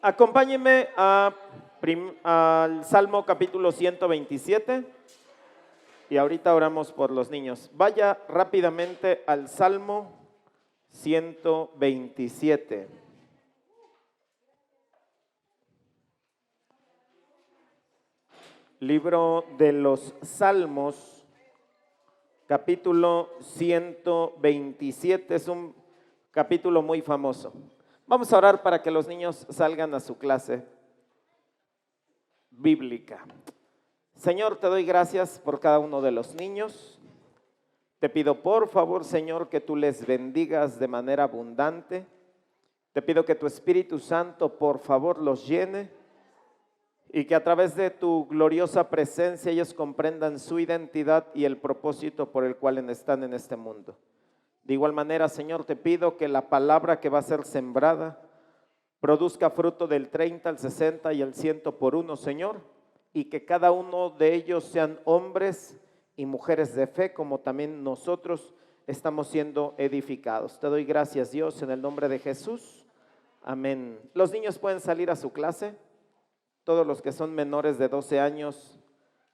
Acompáñenme al Salmo capítulo 127 y ahorita oramos por los niños. Vaya rápidamente al Salmo 127. Libro de los Salmos, capítulo 127, es un capítulo muy famoso. Vamos a orar para que los niños salgan a su clase bíblica. Señor, te doy gracias por cada uno de los niños. Te pido por favor, Señor, que tú les bendigas de manera abundante. Te pido que tu Espíritu Santo, por favor, los llene y que a través de tu gloriosa presencia ellos comprendan su identidad y el propósito por el cual están en este mundo. De igual manera, Señor, te pido que la palabra que va a ser sembrada produzca fruto del 30, al 60 y al 100 por uno, Señor, y que cada uno de ellos sean hombres y mujeres de fe, como también nosotros estamos siendo edificados. Te doy gracias, Dios, en el nombre de Jesús. Amén. Los niños pueden salir a su clase. Todos los que son menores de 12 años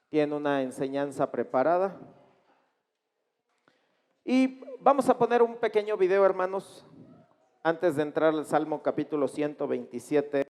tienen una enseñanza preparada. Y vamos a poner un pequeño video, hermanos, antes de entrar al Salmo capítulo 127.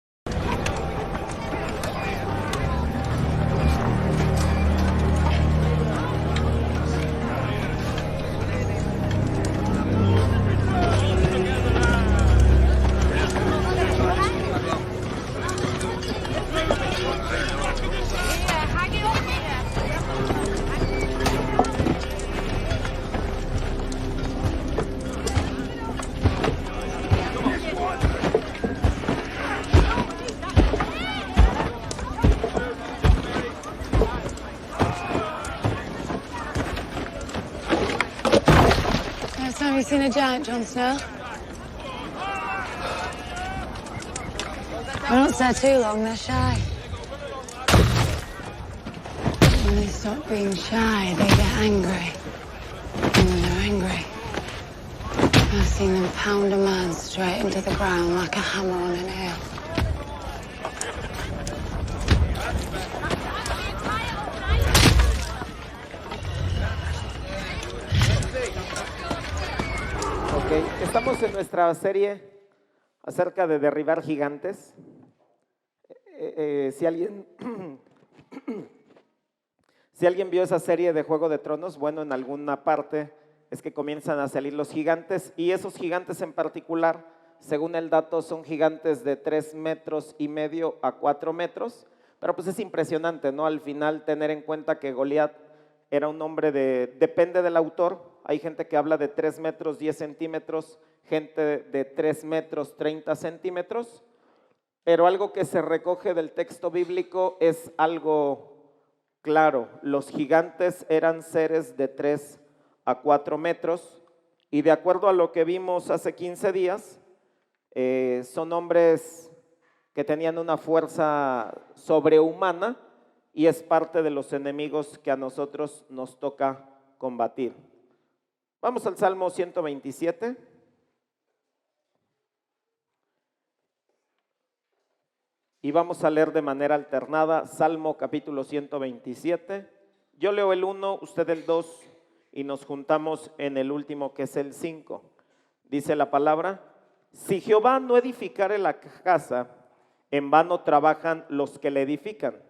Have you seen a giant, Jon Snow? They don't stay too long, they're shy. When they stop being shy, they get angry. And when they're angry, I've seen them pound a man straight into the ground like a hammer on a nail. Estamos en nuestra serie acerca de derribar gigantes. Si alguien vio esa serie de Juego de Tronos, bueno, en alguna parte es que comienzan a salir los gigantes, y esos gigantes en particular, según el dato, son gigantes de 3,5 metros a 4 metros, pero pues es impresionante, ¿no? Al final tener en cuenta que Goliat era un hombre depende del autor. Hay gente que habla de 3 metros 10 centímetros, gente de 3 metros 30 centímetros, pero algo que se recoge del texto bíblico es algo claro. Los gigantes eran seres de 3 a 4 metros, y de acuerdo a lo que vimos hace 15 días, son hombres que tenían una fuerza sobrehumana, y es parte de los enemigos que a nosotros nos toca combatir. Vamos al Salmo 127. Y vamos a leer de manera alternada Salmo capítulo 127. Yo leo el 1, usted el 2 y nos juntamos en el último, que es el 5. Dice la palabra: si Jehová no edificare la casa, en vano trabajan los que la edifican.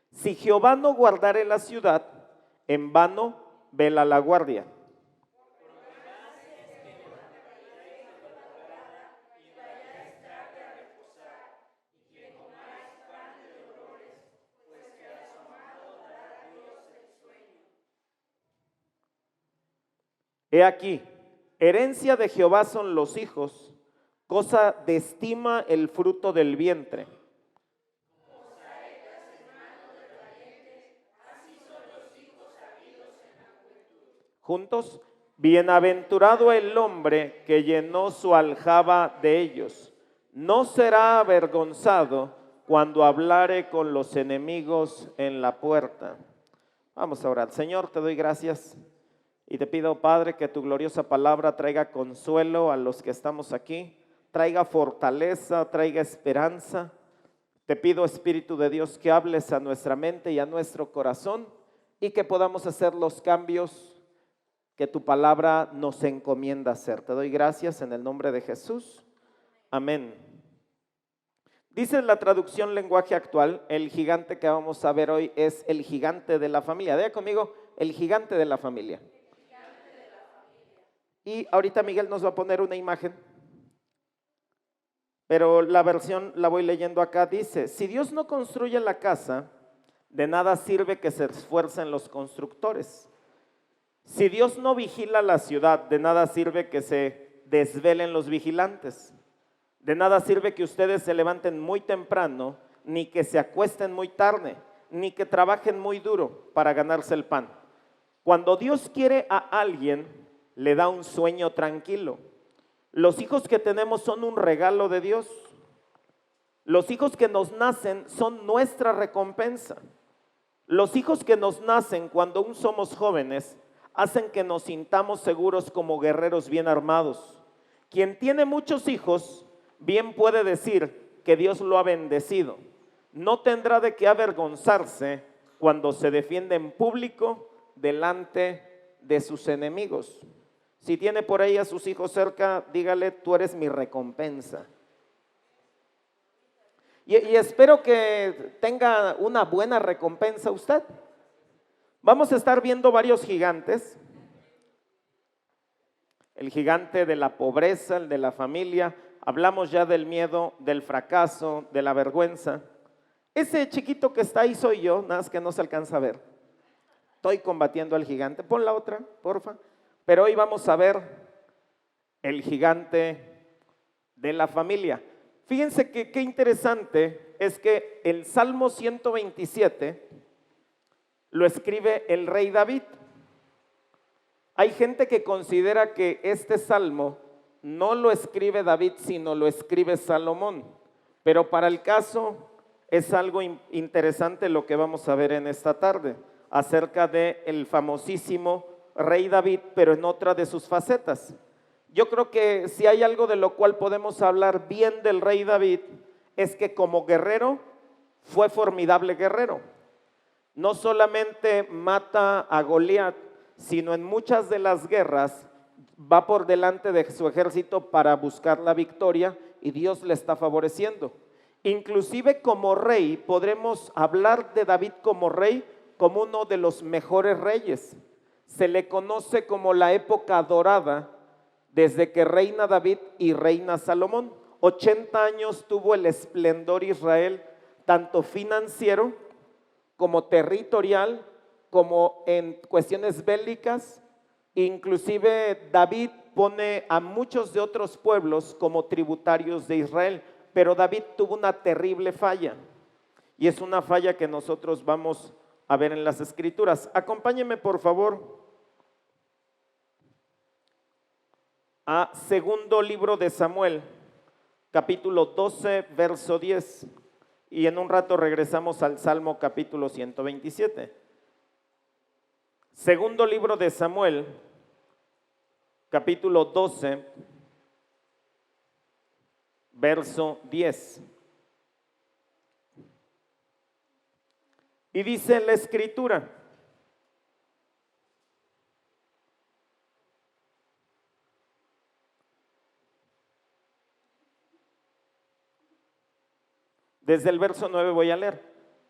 Si Jehová no guardare la ciudad, en vano vela la guardia. He aquí, herencia de Jehová son los hijos, cosa de estima el fruto del vientre. Juntos, bienaventurado el hombre que llenó su aljaba de ellos. No será avergonzado cuando hablare con los enemigos en la puerta. Vamos a orar. Señor, te doy gracias. Y te pido, Padre, que tu gloriosa palabra traiga consuelo a los que estamos aquí, traiga fortaleza, traiga esperanza, Te pido, Espíritu de Dios, que hables a nuestra mente y a nuestro corazón y que podamos hacer los cambios que tu palabra nos encomienda hacer. Te doy gracias en el nombre de Jesús. Amén. Dice la traducción lenguaje actual, el gigante que vamos a ver hoy es el gigante de la familia. Diga conmigo, el gigante de la familia. Y ahorita Miguel nos va a poner una imagen, pero la versión la voy leyendo acá. Dice, si Dios no construye la casa, de nada sirve que se esfuercen los constructores. Si Dios no vigila la ciudad, de nada sirve que se desvelen los vigilantes. De nada sirve que ustedes se levanten muy temprano, ni que se acuesten muy tarde, ni que trabajen muy duro para ganarse el pan. Cuando Dios quiere a alguien, le da un sueño tranquilo. Los hijos que tenemos son un regalo de Dios. Los hijos que nos nacen son nuestra recompensa. Los hijos que nos nacen cuando aún somos jóvenes hacen que nos sintamos seguros como guerreros bien armados. Quien tiene muchos hijos bien puede decir que Dios lo ha bendecido. No tendrá de qué avergonzarse cuando se defiende en público delante de sus enemigos. Si tiene por ahí a sus hijos cerca, dígale, tú eres mi recompensa. Y espero que tenga una buena recompensa usted. Vamos a estar viendo varios gigantes. El gigante de la pobreza, el de la familia. Hablamos ya del miedo, del fracaso, de la vergüenza. Ese chiquito que está ahí soy yo, nada más que no se alcanza a ver. Estoy combatiendo al gigante. Pon la otra, porfa. Pero hoy vamos a ver el gigante de la familia. Fíjense que qué interesante es que el Salmo 127 lo escribe el rey David. Hay gente que considera que este salmo no lo escribe David, sino lo escribe Salomón. Pero para el caso es algo interesante lo que vamos a ver en esta tarde, acerca del famosísimo rey David, pero en otra de sus facetas. Yo creo que si hay algo de lo cual podemos hablar bien del rey David, es que como guerrero fue formidable guerrero. No solamente mata a Goliat, sino en muchas de las guerras va por delante de su ejército para buscar la victoria y Dios le está favoreciendo. Inclusive como rey, podremos hablar de David como rey, como uno de los mejores reyes. Se le conoce como la época dorada desde que reina David y reina Salomón. 80 años tuvo el esplendor Israel, tanto financiero como territorial, como en cuestiones bélicas. Inclusive David pone a muchos de otros pueblos como tributarios de Israel, pero David tuvo una terrible falla, y es una falla que nosotros vamos a ver en las Escrituras. Acompáñenme por favor a segundo libro de Samuel, capítulo 12, verso 10, y en un rato regresamos al Salmo capítulo 127. Segundo libro de Samuel, capítulo 12, verso 10. Y dice la Escritura: desde el verso 9 voy a leer.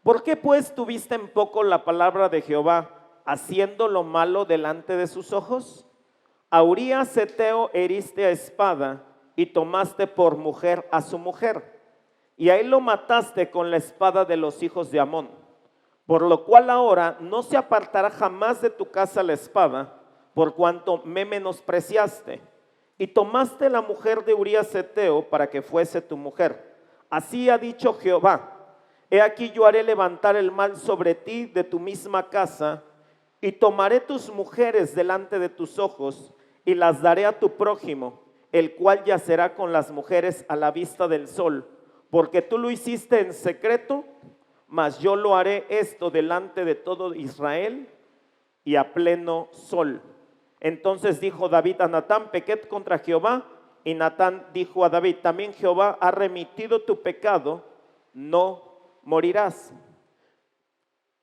¿Por qué pues tuviste en poco la palabra de Jehová, haciendo lo malo delante de sus ojos? A Urías Heteo heriste a espada y tomaste por mujer a su mujer, y a él lo mataste con la espada de los hijos de Amón. Por lo cual ahora no se apartará jamás de tu casa la espada, por cuanto me menospreciaste, y tomaste la mujer de Urías Heteo para que fuese tu mujer. Así ha dicho Jehová: he aquí yo haré levantar el mal sobre ti de tu misma casa, y tomaré tus mujeres delante de tus ojos, y las daré a tu prójimo, el cual yacerá con las mujeres a la vista del sol, porque tú lo hiciste en secreto, mas yo lo haré esto delante de todo Israel y a pleno sol. Entonces dijo David a Natán: pequé contra Jehová. Y Natán dijo a David: también Jehová ha remitido tu pecado, no morirás.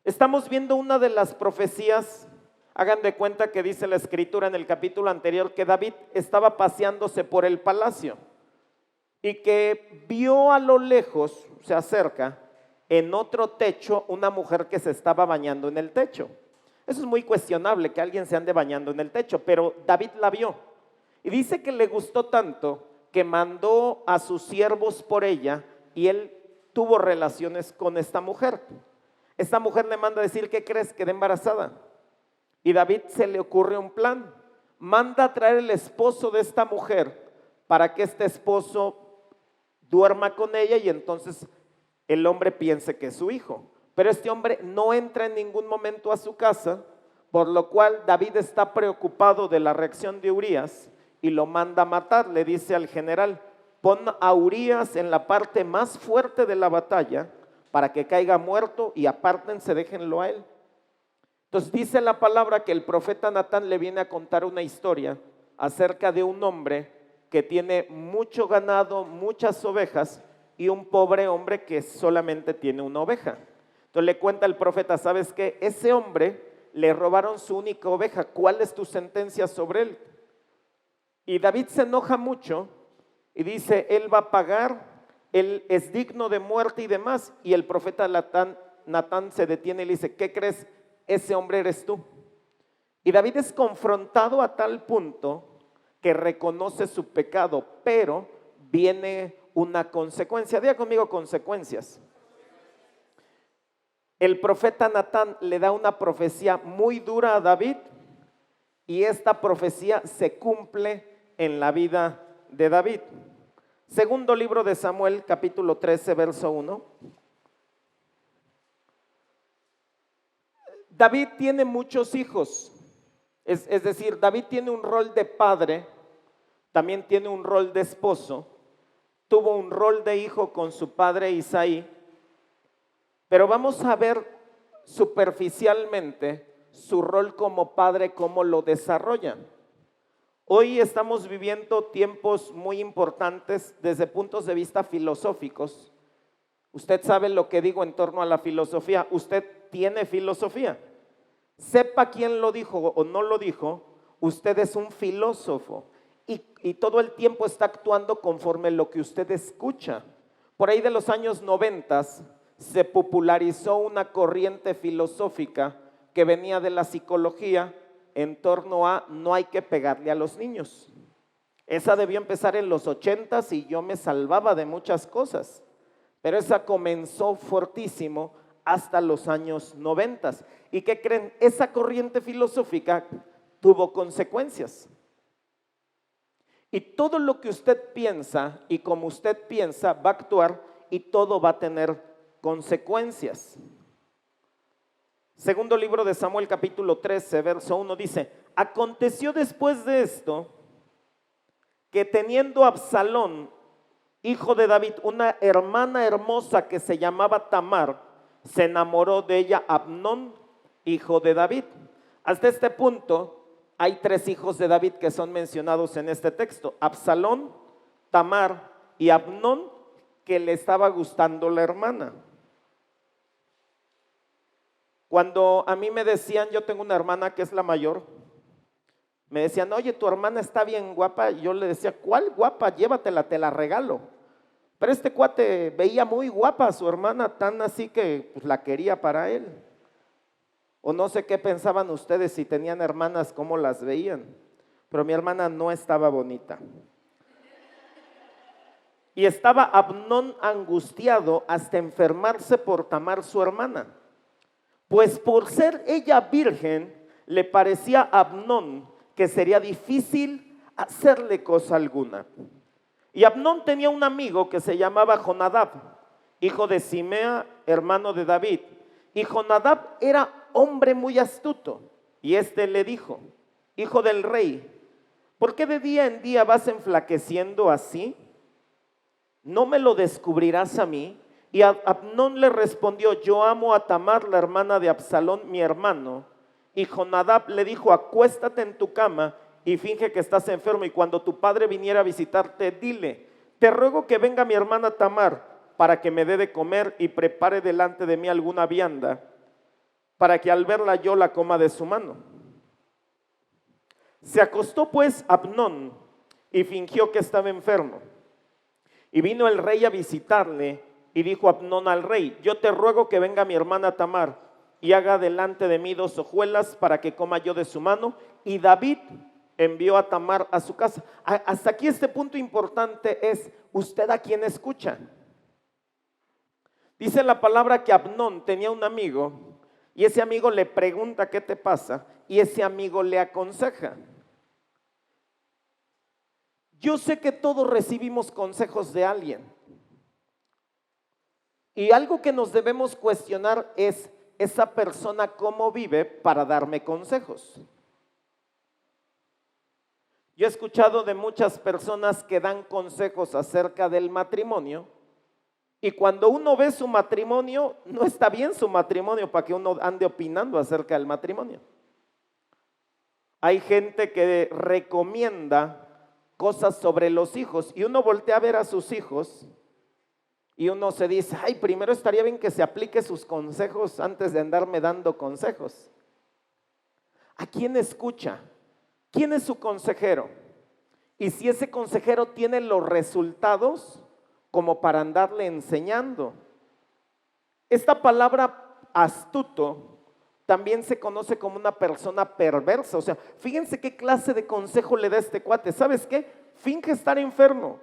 Estamos viendo una de las profecías. Hagan de cuenta que dice la escritura en el capítulo anterior que David estaba paseándose por el palacio y que vio a lo lejos, se acerca, en otro techo, una mujer que se estaba bañando en el techo. Eso es muy cuestionable, que alguien se ande bañando en el techo, pero David la vio. Y dice que le gustó tanto que mandó a sus siervos por ella y él tuvo relaciones con esta mujer. Esta mujer le manda a decir, ¿qué crees? Quedé embarazada. Y David se le ocurre un plan. Manda a traer el esposo de esta mujer para que este esposo duerma con ella y entonces el hombre piense que es su hijo. Pero este hombre no entra en ningún momento a su casa, por lo cual David está preocupado de la reacción de Urías y lo manda a matar. Le dice al general, pon a Urías en la parte más fuerte de la batalla para que caiga muerto y apártense, déjenlo a él. Entonces dice la palabra que el profeta Natán le viene a contar una historia acerca de un hombre que tiene mucho ganado, muchas ovejas y un pobre hombre que solamente tiene una oveja. Entonces le cuenta el profeta, ¿sabes qué? Ese hombre le robaron su única oveja, ¿cuál es tu sentencia sobre él? Y David se enoja mucho y dice, él va a pagar, él es digno de muerte y demás. Y el profeta Natán se detiene y le dice, ¿qué crees? Ese hombre eres tú. Y David es confrontado a tal punto que reconoce su pecado, pero viene una consecuencia. Diga conmigo consecuencias. El profeta Natán le da una profecía muy dura a David y esta profecía se cumple en la vida de David. Segundo libro de Samuel, capítulo 13, verso 1. David tiene muchos hijos, es decir, David tiene un rol de padre, también tiene un rol de esposo, tuvo un rol de hijo con su padre Isaí, pero vamos a ver superficialmente su rol como padre, cómo lo desarrolla. Hoy estamos viviendo tiempos muy importantes desde puntos de vista filosóficos. Usted sabe lo que digo en torno a la filosofía, usted tiene filosofía. Sepa quién lo dijo o no lo dijo, usted es un filósofo y todo el tiempo está actuando conforme lo que usted escucha. Por ahí de los años 90 se popularizó una corriente filosófica que venía de la psicología en torno a no hay que pegarle a los niños. Esa debió empezar en los 80s y yo me salvaba de muchas cosas, pero esa comenzó fortísimo hasta los años 90. ¿Y qué creen? Esa corriente filosófica tuvo consecuencias. Y todo lo que usted piensa y como usted piensa va a actuar y todo va a tener consecuencias. Segundo libro de Samuel, capítulo 13, verso 1 dice, aconteció después de esto que teniendo Absalón, hijo de David, una hermana hermosa que se llamaba Tamar, se enamoró de ella Amnón, hijo de David. Hasta este punto hay tres hijos de David que son mencionados en este texto, Absalón, Tamar y Amnón, que le estaba gustando la hermana. Cuando a mí me decían, yo tengo una hermana que es la mayor, me decían, oye, tu hermana está bien guapa, y yo le decía, ¿cuál guapa? Llévatela, te la regalo. Pero este cuate veía muy guapa a su hermana, tan así que pues, la quería para él. O no sé qué pensaban ustedes si tenían hermanas, cómo las veían. Pero mi hermana no estaba bonita. Y estaba Amnón angustiado hasta enfermarse por Tamar su hermana. Pues por ser ella virgen, le parecía a Amnón que sería difícil hacerle cosa alguna. Y Amnón tenía un amigo que se llamaba Jonadab, hijo de Simea, hermano de David. Y Jonadab era hombre muy astuto. Y este le dijo, hijo del rey, ¿por qué de día en día vas enflaqueciendo así? ¿No me lo descubrirás a mí? Y Amnón le respondió, yo amo a Tamar, la hermana de Absalón, mi hermano. Y Jonadab le dijo, acuéstate en tu cama y finge que estás enfermo, y cuando tu padre viniera a visitarte, dile, te ruego que venga mi hermana Tamar, para que me dé de comer y prepare delante de mí alguna vianda, para que al verla yo la coma de su mano. Se acostó pues Amnón y fingió que estaba enfermo. Y vino el rey a visitarle y dijo Amnón al rey: yo te ruego que venga mi hermana Tamar y haga delante de mí 2 hojuelas para que coma yo de su mano. Y David envió a Tamar a su casa. Hasta aquí este punto importante es: ¿usted a quién escucha? Dice la palabra que Amnón tenía un amigo y ese amigo le pregunta ¿qué te pasa? Y ese amigo le aconseja. Yo sé que todos recibimos consejos de alguien. Y algo que nos debemos cuestionar es: ¿esa persona cómo vive para darme consejos? Yo he escuchado de muchas personas que dan consejos acerca del matrimonio, y cuando uno ve su matrimonio, no está bien su matrimonio para que uno ande opinando acerca del matrimonio. Hay gente que recomienda cosas sobre los hijos y uno voltea a ver a sus hijos y uno se dice: ay, primero estaría bien que se aplique sus consejos antes de andarme dando consejos. ¿A quién escucha? ¿Quién es su consejero? Y si ese consejero tiene los resultados como para andarle enseñando. Esta palabra astuto también se conoce como una persona perversa. O sea, fíjense qué clase de consejo le da este cuate. ¿Sabes qué? Finge estar enfermo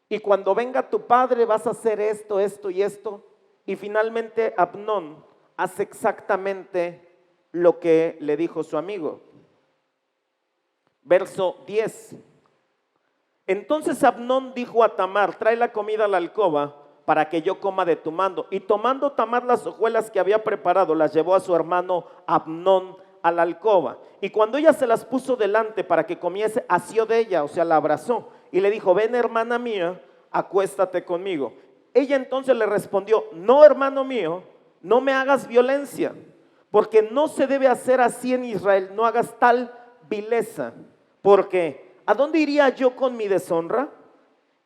y cuando venga tu padre vas a hacer esto, esto y esto. Y finalmente Amnón hace exactamente lo que le dijo su amigo. Verso 10. Entonces Amnón dijo a Tamar: trae la comida a la alcoba para que yo coma de tu mano. Y tomando Tamar las hojuelas que había preparado, las llevó a su hermano Amnón a la alcoba. Y cuando ella se las puso delante para que comiese, asió de ella, o sea, la abrazó. Y le dijo: ven, hermana mía, acuéstate conmigo. Ella entonces le respondió: no, hermano mío, no me hagas violencia, porque no se debe hacer así en Israel. No hagas tal vileza, porque ¿a dónde iría yo con mi deshonra?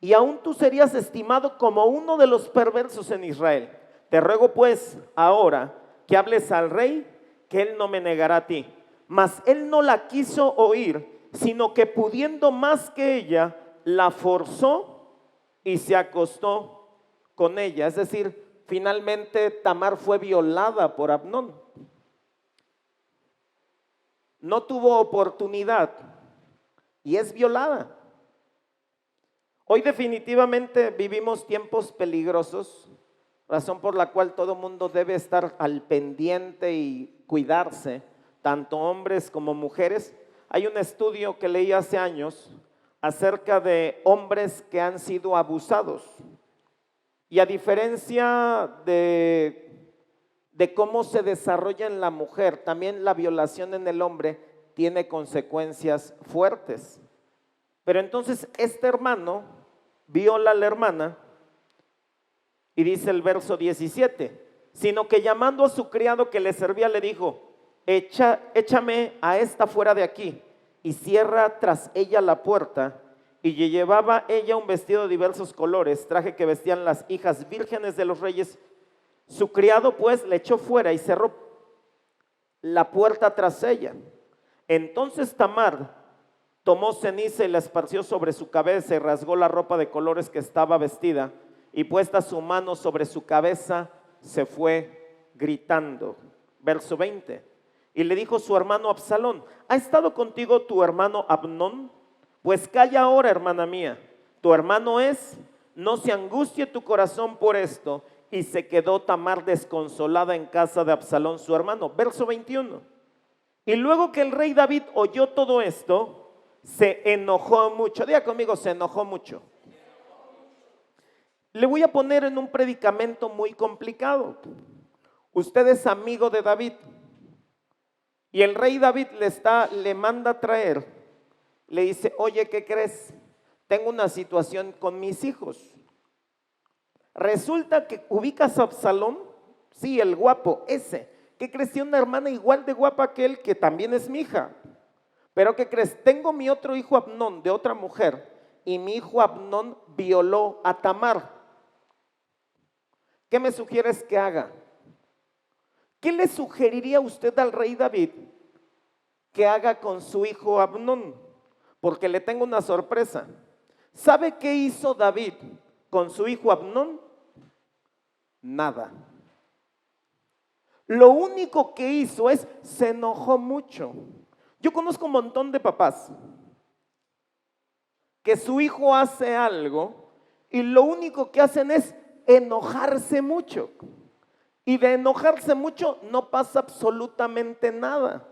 Y aún tú serías estimado como uno de los perversos en Israel. Te ruego pues ahora que hables al rey, que él no me negará a ti. Mas él no la quiso oír, sino que pudiendo más que ella, la forzó y se acostó con ella. Es decir, finalmente Tamar fue violada por Amnón. No tuvo oportunidad y es violada. Hoy definitivamente vivimos tiempos peligrosos, razón por la cual todo mundo debe estar al pendiente y cuidarse, tanto hombres como mujeres. Hay un estudio que leí hace años acerca de hombres que han sido abusados. Y a diferencia de cómo se desarrolla en la mujer, también la violación en el hombre tiene consecuencias fuertes. Pero entonces este hermano viola a la hermana y dice el verso 17, sino que llamando a su criado que le servía le dijo: échame a esta fuera de aquí, y cierra tras ella la puerta. Y llevaba ella un vestido de diversos colores, traje que vestían las hijas vírgenes de los reyes. Su criado pues le echó fuera y cerró la puerta tras ella. Entonces Tamar tomó ceniza y la esparció sobre su cabeza y rasgó la ropa de colores que estaba vestida, y puesta su mano sobre su cabeza se fue gritando. Verso 20. Y le dijo su hermano Absalón: ¿ha estado contigo tu hermano Amnón? Pues calla ahora, hermana mía, tu hermano es, no se angustie tu corazón por esto. Y se quedó Tamar desconsolada en casa de Absalón su hermano. Verso 21. Y luego que el rey David oyó todo esto, se enojó mucho. Diga conmigo: se enojó mucho. Le voy a poner en un predicamento muy complicado. Usted es amigo de David y el rey David le manda a traer. Le dice: oye, ¿qué crees? Tengo una situación con mis hijos. Resulta que ubicas a Absalón, sí, el guapo, ese. ¿Qué crees? Tiene una hermana igual de guapa que él, que también es mi hija. Pero ¿qué crees? Tengo mi otro hijo Amnón de otra mujer, y mi hijo Amnón violó a Tamar. ¿qué me sugieres que haga? ¿Qué le sugeriría usted al rey David que haga con su hijo Amnón? Porque le tengo una sorpresa. ¿Sabe qué hizo David con su hijo Amnón? Nada. Lo único que hizo es, se enojó mucho. Yo conozco un montón de papás que su hijo hace algo y lo único que hacen es enojarse mucho. Y de enojarse mucho no pasa absolutamente nada.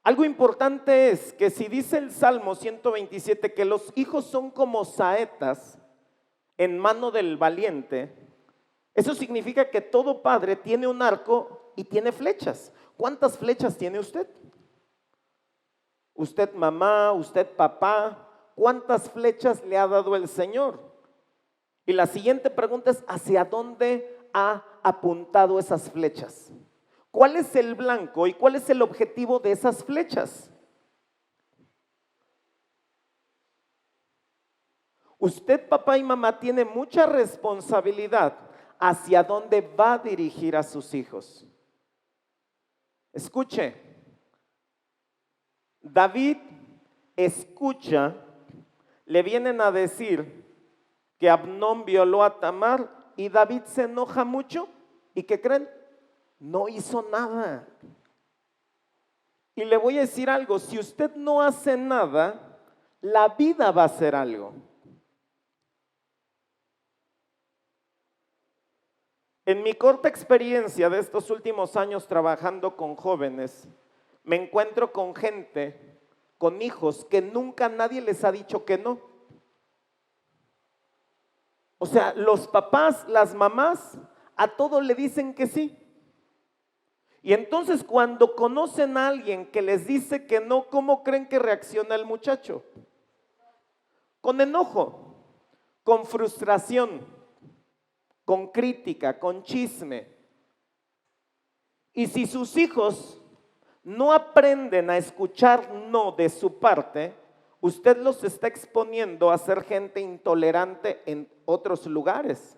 Algo importante es que si dice el Salmo 127 que los hijos son como saetas en mano del valiente, eso significa que todo padre tiene un arco y tiene flechas. ¿Cuántas flechas tiene usted? Usted mamá, usted papá, ¿cuántas flechas le ha dado el Señor? Y la siguiente pregunta es, ¿hacia dónde ha apuntado esas flechas? ¿Cuál es el blanco y cuál es el objetivo de esas flechas? Usted, papá y mamá, tiene mucha responsabilidad hacia dónde va a dirigir a sus hijos. Escuche, David escucha, le vienen a decir que Amnón violó a Tamar y David se enoja mucho y ¿qué creen? No hizo nada. Y le voy a decir algo, si usted no hace nada, la vida va a hacer algo. En mi corta experiencia de estos últimos años trabajando con jóvenes, me encuentro con gente, con hijos que nunca nadie les ha dicho que no. O sea, los papás, las mamás, a todo le dicen que sí. Y entonces cuando conocen a alguien que les dice que no, ¿cómo creen que reacciona el muchacho? Con enojo, con frustración, con crítica, con chisme. Y si sus hijos no aprenden a escuchar no de su parte, usted los está exponiendo a ser gente intolerante en otros lugares.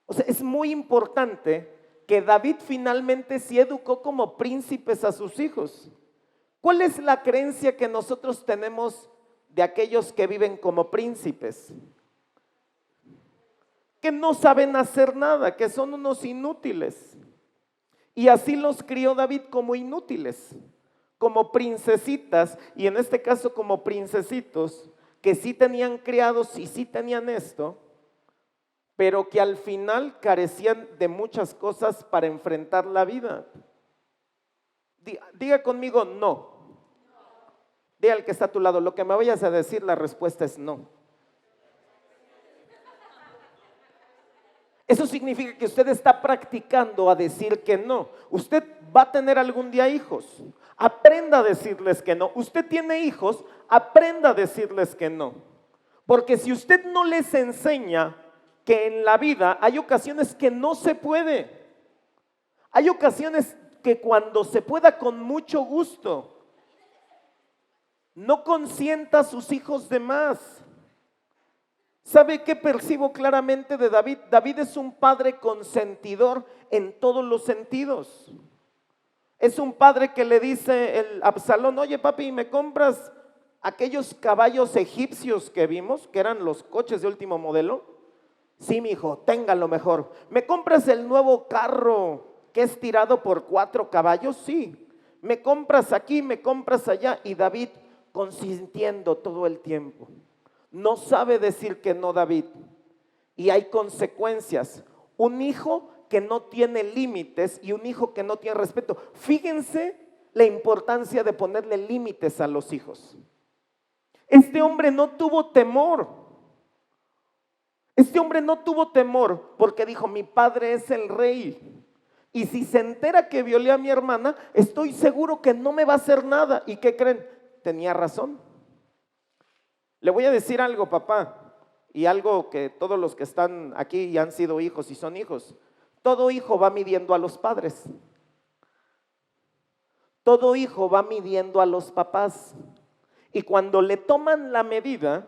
O sea, es muy importante que David finalmente sí educó como príncipes a sus hijos. ¿Cuál es la creencia que nosotros tenemos de aquellos que viven como príncipes? Que no saben hacer nada, que son unos inútiles. Y así los crió David como inútiles, como princesitas, y en este caso como princesitos, que sí tenían criados y sí tenían esto, pero que al final carecían de muchas cosas para enfrentar la vida. Diga conmigo no. Diga al que está a tu lado, lo que me vayas a decir, la respuesta es no. Eso significa que usted está practicando a decir que no. Usted va a tener algún día hijos. Aprenda a decirles que no. Usted tiene hijos, aprenda a decirles que no. Porque si usted no les enseña que en la vida hay ocasiones que no se puede. Hay ocasiones que cuando se pueda con mucho gusto. No consienta a sus hijos de más. ¿Sabe qué percibo claramente de David? David es un padre consentidor en todos los sentidos. Es un padre que le dice el Absalón, oye papi, ¿me compras aquellos caballos egipcios que vimos, que eran los coches de último modelo? Sí, mi hijo, téngalo mejor. ¿Me compras el nuevo carro que es tirado por 4 caballos? Sí. ¿Me compras aquí, me compras allá? Y David consintiendo todo el tiempo. No sabe decir que no David. Y hay consecuencias. Un hijo que no tiene límites y un hijo que no tiene respeto. Fíjense la importancia de ponerle límites a los hijos. Este hombre no tuvo temor. Este hombre no tuvo temor porque dijo, mi padre es el rey. Y si se entera que violé a mi hermana, estoy seguro que no me va a hacer nada. ¿Y qué creen? Tenía razón. Le voy a decir algo, papá, y algo que todos los que están aquí y han sido hijos y son hijos. Todo hijo va midiendo a los padres. Todo hijo va midiendo a los papás. Y cuando le toman la medida,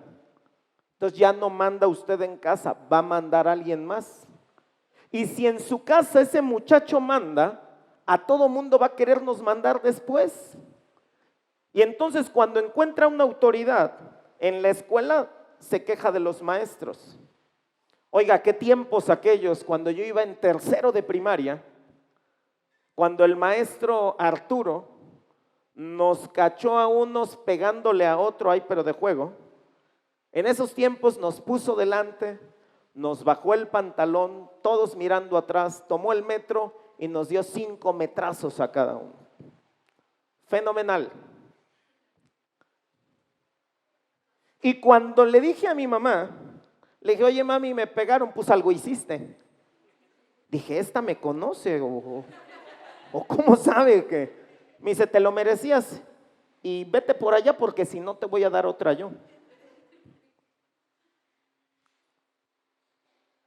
Entonces ya no manda usted en casa, va a mandar a alguien más. Y si en su casa ese muchacho manda, a todo mundo va a querernos mandar después. Y entonces cuando encuentra una autoridad en la escuela, se queja de los maestros. Oiga, qué tiempos aquellos cuando yo iba en tercero de primaria, cuando el maestro Arturo nos cachó a unos pegándole a otro, ay, pero de juego. En esos tiempos nos puso delante, nos bajó el pantalón, todos mirando atrás, tomó el metro y nos dio 5 metrazos a cada uno. Fenomenal. Y cuando le dije a mi mamá, le dije, oye mami, me pegaron, pues algo hiciste. Dije, esta me conoce o cómo sabe que. Me dice, te lo merecías y vete por allá porque si no te voy a dar otra yo.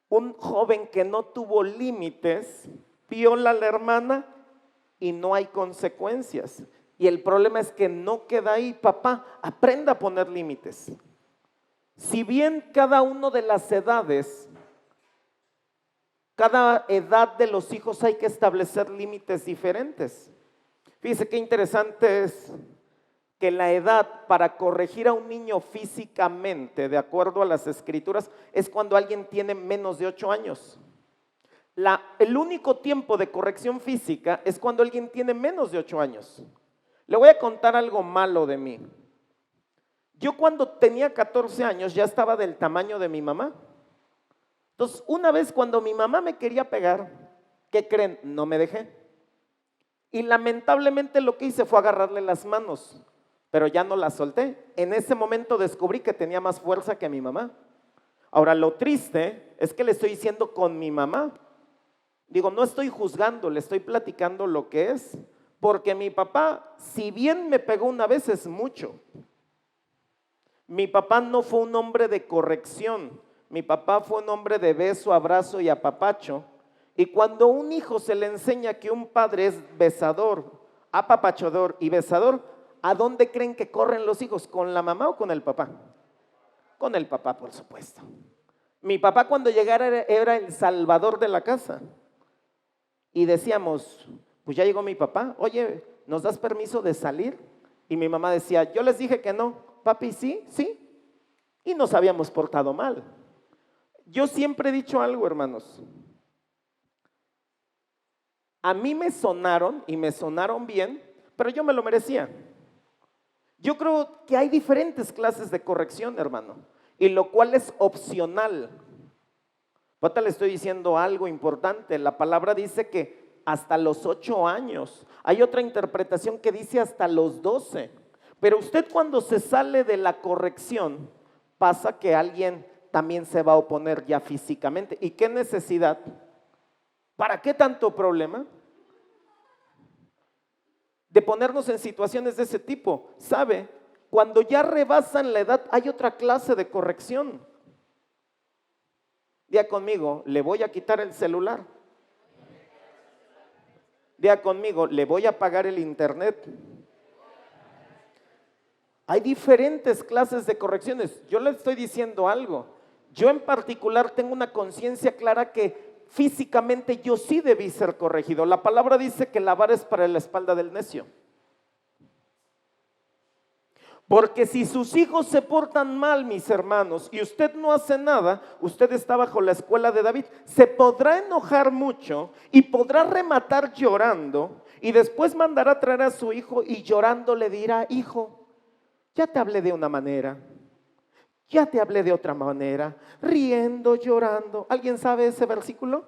Un joven que no tuvo límites, viola a la hermana y no hay consecuencias. Y el problema es que no queda ahí. Papá, aprenda a poner límites. Si bien cada uno de las edades, cada edad de los hijos hay que establecer límites diferentes. Fíjese qué interesante es que la edad para corregir a un niño físicamente, de acuerdo a las escrituras, es cuando alguien tiene menos de 8 años. El único tiempo de corrección física es cuando alguien tiene menos de 8 años. Le voy a contar algo malo de mí. Yo cuando tenía 14 años ya estaba del tamaño de mi mamá. Entonces, una vez cuando mi mamá me quería pegar, ¿qué creen? No me dejé. Y lamentablemente lo que hice fue agarrarle las manos, pero ya no las solté. En ese momento descubrí que tenía más fuerza que mi mamá. Ahora, lo triste es que le estoy diciendo con mi mamá. Digo, no estoy juzgando, le estoy platicando lo que es. Porque mi papá, si bien me pegó una vez, es mucho. Mi papá no fue un hombre de corrección. Mi papá fue un hombre de beso, abrazo y apapacho. Y cuando a un hijo se le enseña que un padre es besador, apapachador y besador, ¿a dónde creen que corren los hijos? ¿Con la mamá o con el papá? Con el papá, por supuesto. Mi papá cuando llegara era el salvador de la casa. Y decíamos, pues ya llegó mi papá, oye, ¿nos das permiso de salir? Y mi mamá decía, yo les dije que no. Papi, sí, sí. Y nos habíamos portado mal. Yo siempre he dicho algo, hermanos. A mí me sonaron y me sonaron bien, pero yo me lo merecía. Yo creo que hay diferentes clases de corrección, hermano, y lo cual es opcional. Ahorita le estoy diciendo algo importante. La palabra dice que hasta los 8 años. Hay otra interpretación que dice hasta los 12. Pero usted cuando se sale de la corrección, pasa que alguien también se va a oponer ya físicamente. ¿Y qué necesidad? ¿Para qué tanto problema? De ponernos en situaciones de ese tipo. ¿Sabe? Cuando ya rebasan la edad, hay otra clase de corrección. Diga conmigo, le voy a quitar el celular. Diga conmigo, le voy a apagar el internet. Hay diferentes clases de correcciones. Yo le estoy diciendo algo. Yo en particular tengo una conciencia clara que físicamente yo sí debí ser corregido. La palabra dice que la vara es para la espalda del necio. Porque si sus hijos se portan mal, mis hermanos, y usted no hace nada, usted está bajo la escuela de David, se podrá enojar mucho y podrá rematar llorando y después mandará a traer a su hijo y llorando le dirá, hijo, ya te hablé de una manera, ya te hablé de otra manera, riendo, llorando. ¿Alguien sabe ese versículo?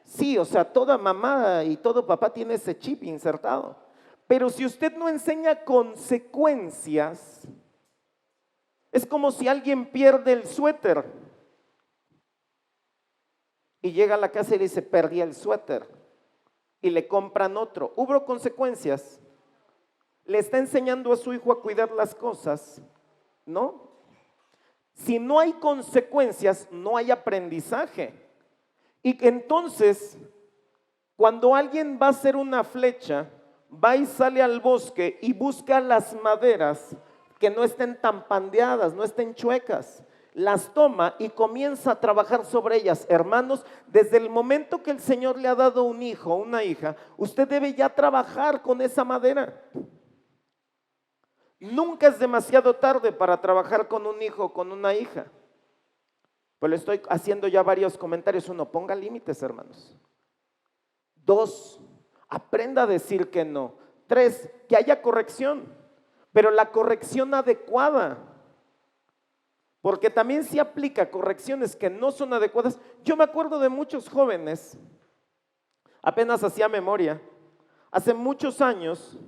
Sí, o sea, toda mamá y todo papá tiene ese chip insertado. Pero si usted no enseña consecuencias, es como si alguien pierde el suéter y llega a la casa y le dice, perdí el suéter, y le compran otro. ¿Hubo consecuencias? ¿Le está enseñando a su hijo a cuidar las cosas? ¿No? Si no hay consecuencias, no hay aprendizaje. Y entonces, cuando alguien va a hacer una flecha, va y sale al bosque y busca las maderas que no estén tan pandeadas, no estén chuecas. las toma y comienza a trabajar sobre ellas. Hermanos, desde el momento que el Señor le ha dado un hijo, una hija, usted debe ya trabajar con esa madera. Nunca es demasiado tarde para trabajar con un hijo o con una hija. Pues le estoy haciendo ya varios comentarios. Uno, ponga límites, hermanos. 2, aprenda a decir que no. 3, que haya corrección, pero la corrección adecuada. Porque también se aplica correcciones que no son adecuadas. Yo me acuerdo de muchos jóvenes, apenas hacía memoria, hace muchos años,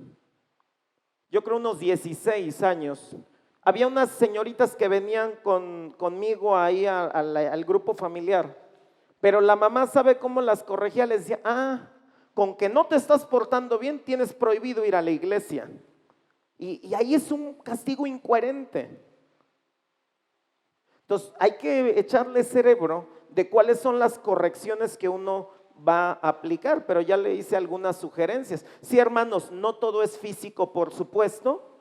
yo creo unos 16 años, había unas señoritas que venían conmigo ahí al grupo familiar, pero la mamá sabe cómo las corregía, les decía, con que no te estás portando bien, tienes prohibido ir a la iglesia. Y ahí es un castigo incoherente. Entonces hay que echarle cerebro de cuáles son las correcciones que uno va a aplicar, pero ya le hice algunas sugerencias. Sí, hermanos, no todo es físico, por supuesto,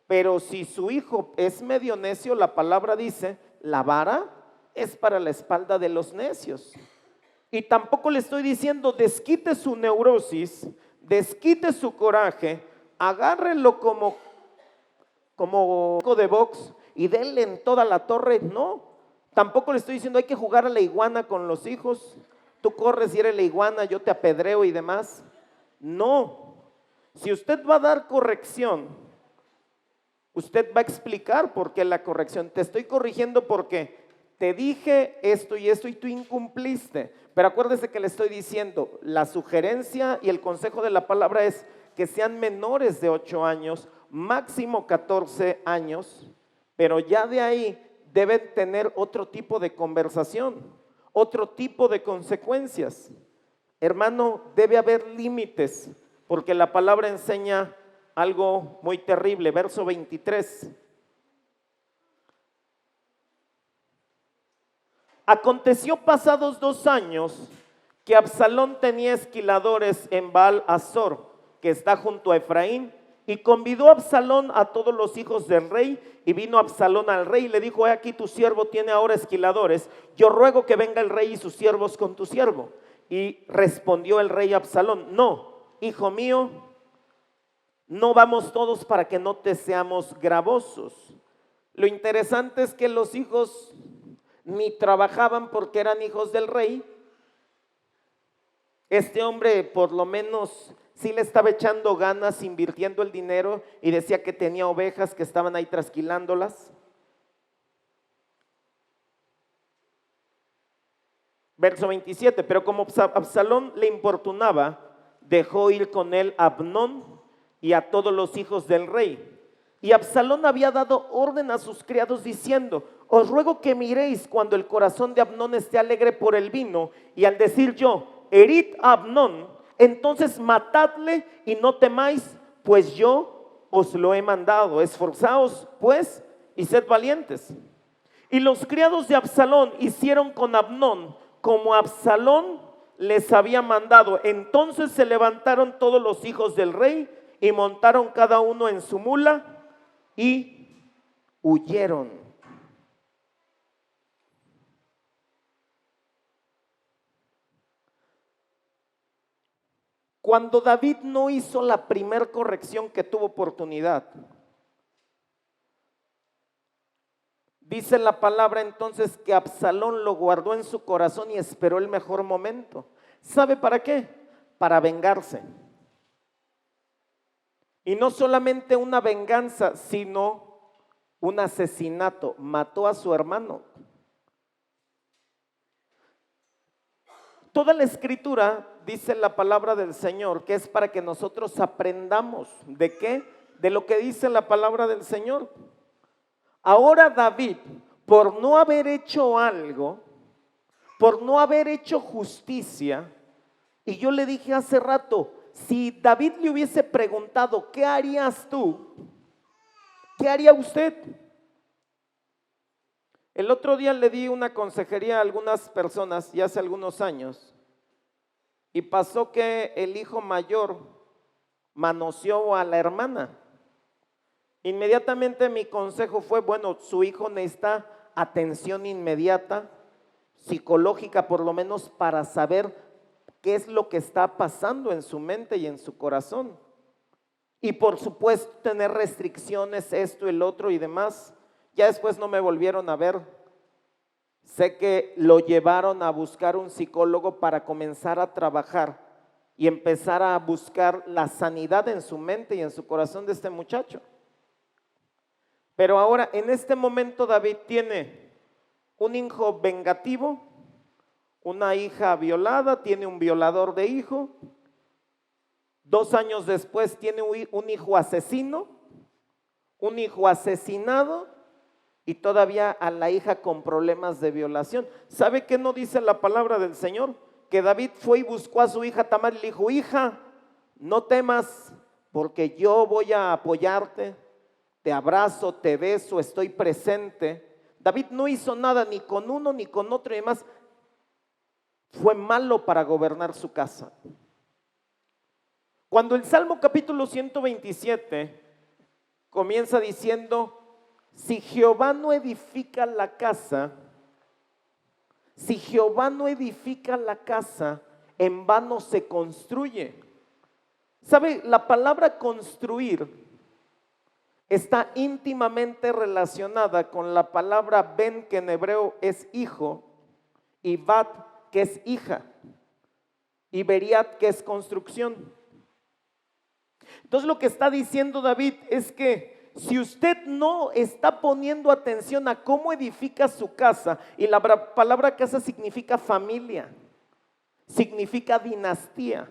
pero si su hijo es medio necio, la palabra dice, la vara es para la espalda de los necios. Y tampoco le estoy diciendo desquite su neurosis, desquite su coraje, agárrenlo como de box y denle en toda la torre. No, tampoco le estoy diciendo hay que jugar a la iguana con los hijos. Tú corres y eres la iguana, yo te apedreo y demás. No, si usted va a dar corrección, usted va a explicar por qué la corrección. Te estoy corrigiendo porque te dije esto y tú incumpliste. Pero acuérdese que le estoy diciendo, la sugerencia y el consejo de la palabra es que sean menores de 8 años, máximo 14 años, pero ya de ahí deben tener otro tipo de conversación, otro tipo de consecuencias. Hermano, debe haber límites, porque la palabra enseña algo muy terrible. Verso 23. Aconteció pasados 2 años que Absalón tenía esquiladores en Baal-Azor, que está junto a Efraín, y convidó a Absalón a todos los hijos del rey, y vino Absalón al rey y le dijo, he aquí tu siervo tiene ahora esquiladores, yo ruego que venga el rey y sus siervos con tu siervo. Y respondió el rey a Absalón, no, hijo mío, no vamos todos para que no te seamos gravosos. Lo interesante es que los hijos ni trabajaban porque eran hijos del rey. Este hombre por lo menos sí le estaba echando ganas, invirtiendo el dinero, y decía que tenía ovejas que estaban ahí trasquilándolas. Verso 27, pero como Absalón le importunaba, dejó ir con él a Amnón y a todos los hijos del rey. Y Absalón había dado orden a sus criados diciendo, os ruego que miréis cuando el corazón de Amnón esté alegre por el vino, y al decir yo, herid a Amnón, entonces matadle y no temáis, pues yo os lo he mandado. Esforzaos pues y sed valientes. Y los criados de Absalón hicieron con Amnón como Absalón les había mandado. Entonces se levantaron todos los hijos del rey y montaron cada uno en su mula y huyeron. Cuando David no hizo la primer corrección que tuvo oportunidad, dice la palabra entonces que Absalón lo guardó en su corazón y esperó el mejor momento. ¿Sabe para qué? Para vengarse. Y no solamente una venganza, sino un asesinato. Mató a su hermano. Toda la escritura dice la palabra del Señor que es para que nosotros aprendamos. ¿De qué? De lo que dice la palabra del Señor. Ahora David, por no haber hecho algo, por no haber hecho justicia, y yo le dije hace rato, si David le hubiese preguntado, ¿qué harías tú? ¿Qué haría usted? El otro día le di una consejería a algunas personas, ya hace algunos años, y pasó que el hijo mayor manoseó a la hermana. Inmediatamente mi consejo fue, bueno, su hijo necesita atención inmediata, psicológica por lo menos, para saber qué es lo que está pasando en su mente y en su corazón. Y por supuesto tener restricciones, esto, el otro y demás. Ya después no me volvieron a ver. Sé que lo llevaron a buscar un psicólogo para comenzar a trabajar y empezar a buscar la sanidad en su mente y en su corazón de este muchacho. Pero ahora, en este momento, David tiene un hijo vengativo, una hija violada, tiene un violador de hijo. 2 años después tiene un hijo asesino, un hijo asesinado y todavía a la hija con problemas de violación. ¿Sabe qué no dice la palabra del Señor? Que David fue y buscó a su hija Tamar y le dijo: hija, no temas, porque yo voy a apoyarte, te abrazo, te beso, estoy presente. David no hizo nada ni con uno ni con otro y demás. Fue malo para gobernar su casa. Cuando el Salmo capítulo 127 comienza diciendo: si Jehová no edifica la casa, si Jehová no edifica la casa, en vano se construye. ¿Sabe? La palabra construir está íntimamente relacionada con la palabra ben, que en hebreo es hijo, y bat, que es hija, y beriat, que es construcción. Entonces lo que está diciendo David es que si usted no está poniendo atención a cómo edifica su casa, y la palabra casa significa familia, significa dinastía,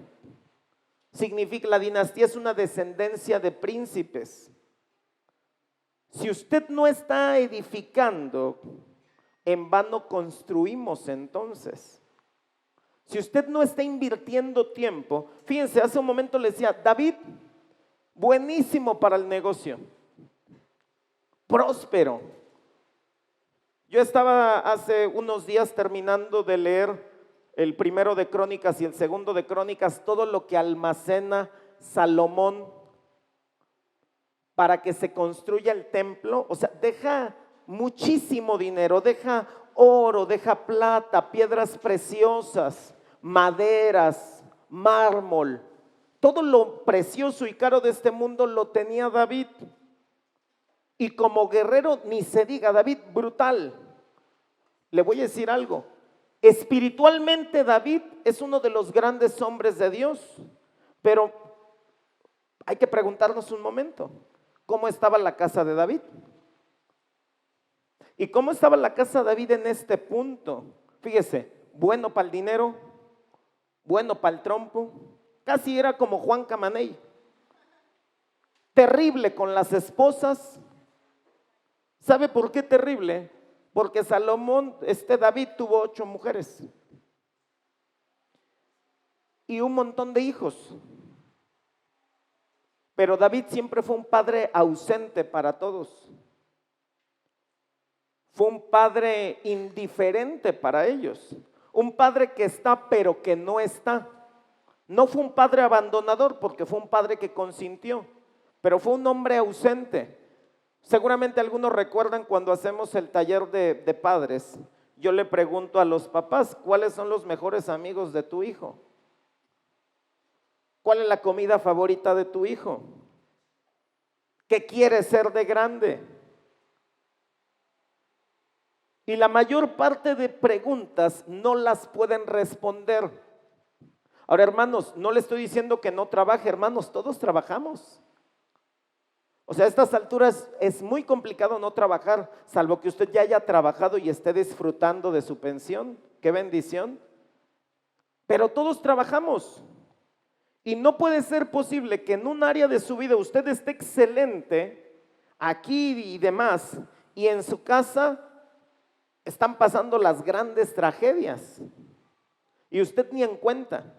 la dinastía es una descendencia de príncipes. Si usted no está edificando, en vano construimos entonces. Si usted no está invirtiendo tiempo, fíjense, hace un momento le decía, David, buenísimo para el negocio, próspero. Yo estaba hace unos días terminando de leer el primero de Crónicas y el segundo de Crónicas, todo lo que almacena Salomón para que se construya el templo. O sea, deja muchísimo dinero, deja oro, deja plata, piedras preciosas, maderas, mármol. Todo lo precioso y caro de este mundo lo tenía David. Y como guerrero, ni se diga, David, brutal. Le voy a decir algo. Espiritualmente David es uno de los grandes hombres de Dios. Pero hay que preguntarnos un momento, ¿cómo estaba la casa de David? ¿Y cómo estaba la casa de David en este punto? Fíjese, bueno para el dinero, bueno para el trompo, casi era como Juan Camaney. Terrible con las esposas. ¿Sabe por qué terrible? Porque David tuvo 8 mujeres y un montón de hijos. Pero David siempre fue un padre ausente para todos. Fue un padre indiferente para ellos. Un padre que está pero que no está. No fue un padre abandonador porque fue un padre que consintió, pero fue un hombre ausente. Seguramente algunos recuerdan cuando hacemos el taller de padres, yo le pregunto a los papás, ¿cuáles son los mejores amigos de tu hijo? ¿Cuál es la comida favorita de tu hijo? ¿Qué quiere ser de grande? Y la mayor parte de preguntas no las pueden responder. Ahora, hermanos, no le estoy diciendo que no trabaje, hermanos, todos trabajamos. O sea, a estas alturas es muy complicado no trabajar, salvo que usted ya haya trabajado y esté disfrutando de su pensión. ¡Qué bendición! Pero todos trabajamos. Y no puede ser posible que en un área de su vida usted esté excelente, aquí y demás, y en su casa están pasando las grandes tragedias. Y usted ni en cuenta.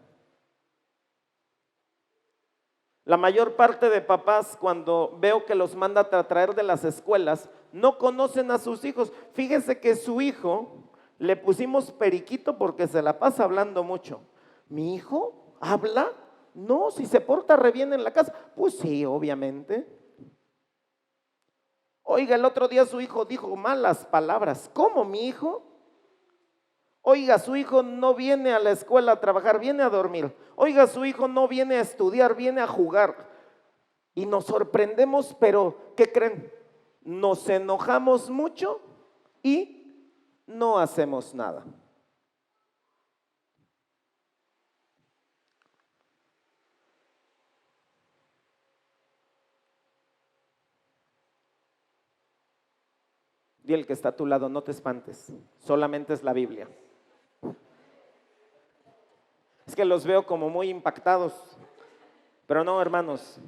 La mayor parte de papás, cuando veo que los manda a traer de las escuelas, no conocen a sus hijos. Fíjese que su hijo le pusimos Periquito porque se la pasa hablando mucho. ¿Mi hijo habla? No, si se porta re bien en la casa. Pues sí, obviamente. Oiga, el otro día su hijo dijo malas palabras. ¿Cómo, mi hijo? Oiga, su hijo no viene a la escuela a trabajar, viene a dormir. Oiga, su hijo no viene a estudiar, viene a jugar. Y nos sorprendemos, pero ¿qué creen? Nos enojamos mucho y no hacemos nada. Dile al que está a tu lado, no te espantes, solamente es la Biblia. Es que los veo como muy impactados, pero no, hermanos.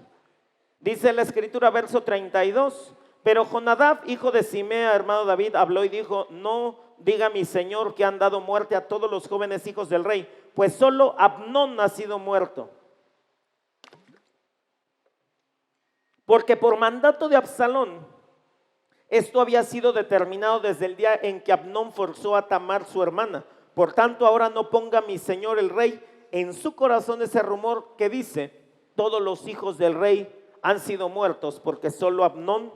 Dice la escritura, verso 32, pero Jonadab, hijo de Simea, hermano David, habló y dijo, no diga mi señor que han dado muerte a todos los jóvenes hijos del rey, pues solo Abnón ha sido muerto. Porque por mandato de Absalón, esto había sido determinado desde el día en que Abnón forzó a Tamar su hermana. Por tanto, ahora no ponga mi señor el rey en su corazón ese rumor que dice, todos los hijos del rey han sido muertos, porque solo Abnón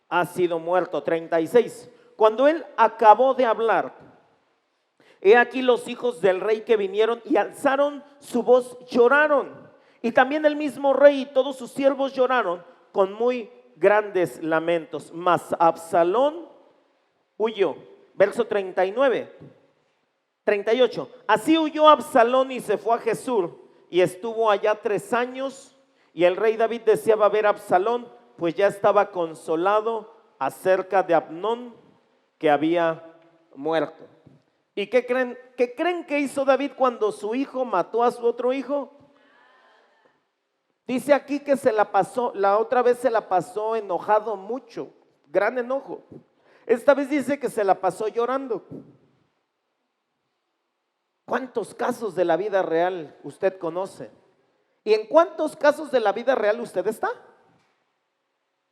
ha sido muerto. 36. Cuando él acabó de hablar, he aquí los hijos del rey que vinieron y alzaron su voz, lloraron. Y también el mismo rey y todos sus siervos lloraron con muy grandes lamentos. Mas Absalón huyó. Verso 39. 38. Así huyó Absalón y se fue a Jesús y estuvo allá 3 años. Y el rey David deseaba ver a Absalón, pues ya estaba consolado acerca de Abnón, que había muerto. ¿Y qué creen que hizo David cuando su hijo mató a su otro hijo? Dice aquí que se la pasó, la otra vez se la pasó enojado mucho, gran enojo. Esta vez dice que se la pasó llorando. ¿Cuántos casos de la vida real usted conoce? ¿Y en cuántos casos de la vida real usted está?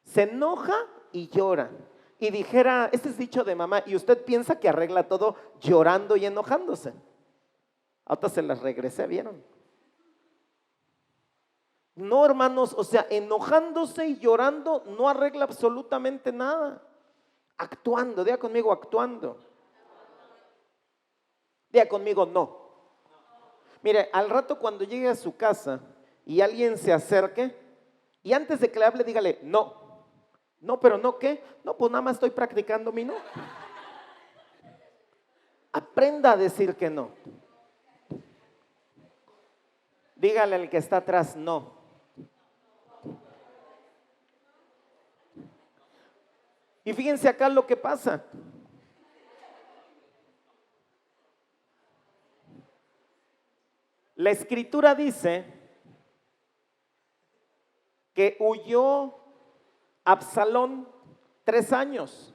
Se enoja y llora. Y dijera, este es dicho de mamá, y usted piensa que arregla todo llorando y enojándose. Ahora se las regresé, ¿vieron? No, hermanos, o sea, enojándose y llorando no arregla absolutamente nada. Actuando, diga conmigo, actuando. Diga conmigo, no. Mire, al rato cuando llegue a su casa y alguien se acerque, y antes de que le hable, dígale, no. No, pero no, ¿qué? No, pues nada más estoy practicando mi no. Aprenda a decir que no. Dígale al que está atrás, no. Y fíjense acá lo que pasa. La escritura dice que huyó Absalón 3 años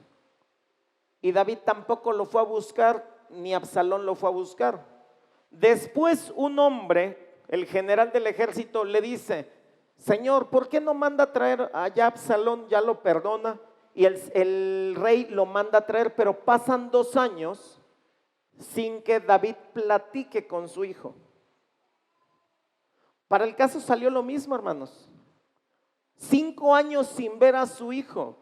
y David tampoco lo fue a buscar, ni Absalón lo fue a buscar. Después un hombre, el general del ejército, le dice, Señor, ¿por qué no manda a traer allá a Absalón? Ya lo perdona. Y el rey lo manda a traer, pero pasan 2 años sin que David platique con su hijo. Para el caso salió lo mismo, hermanos. 5 años sin ver a su hijo.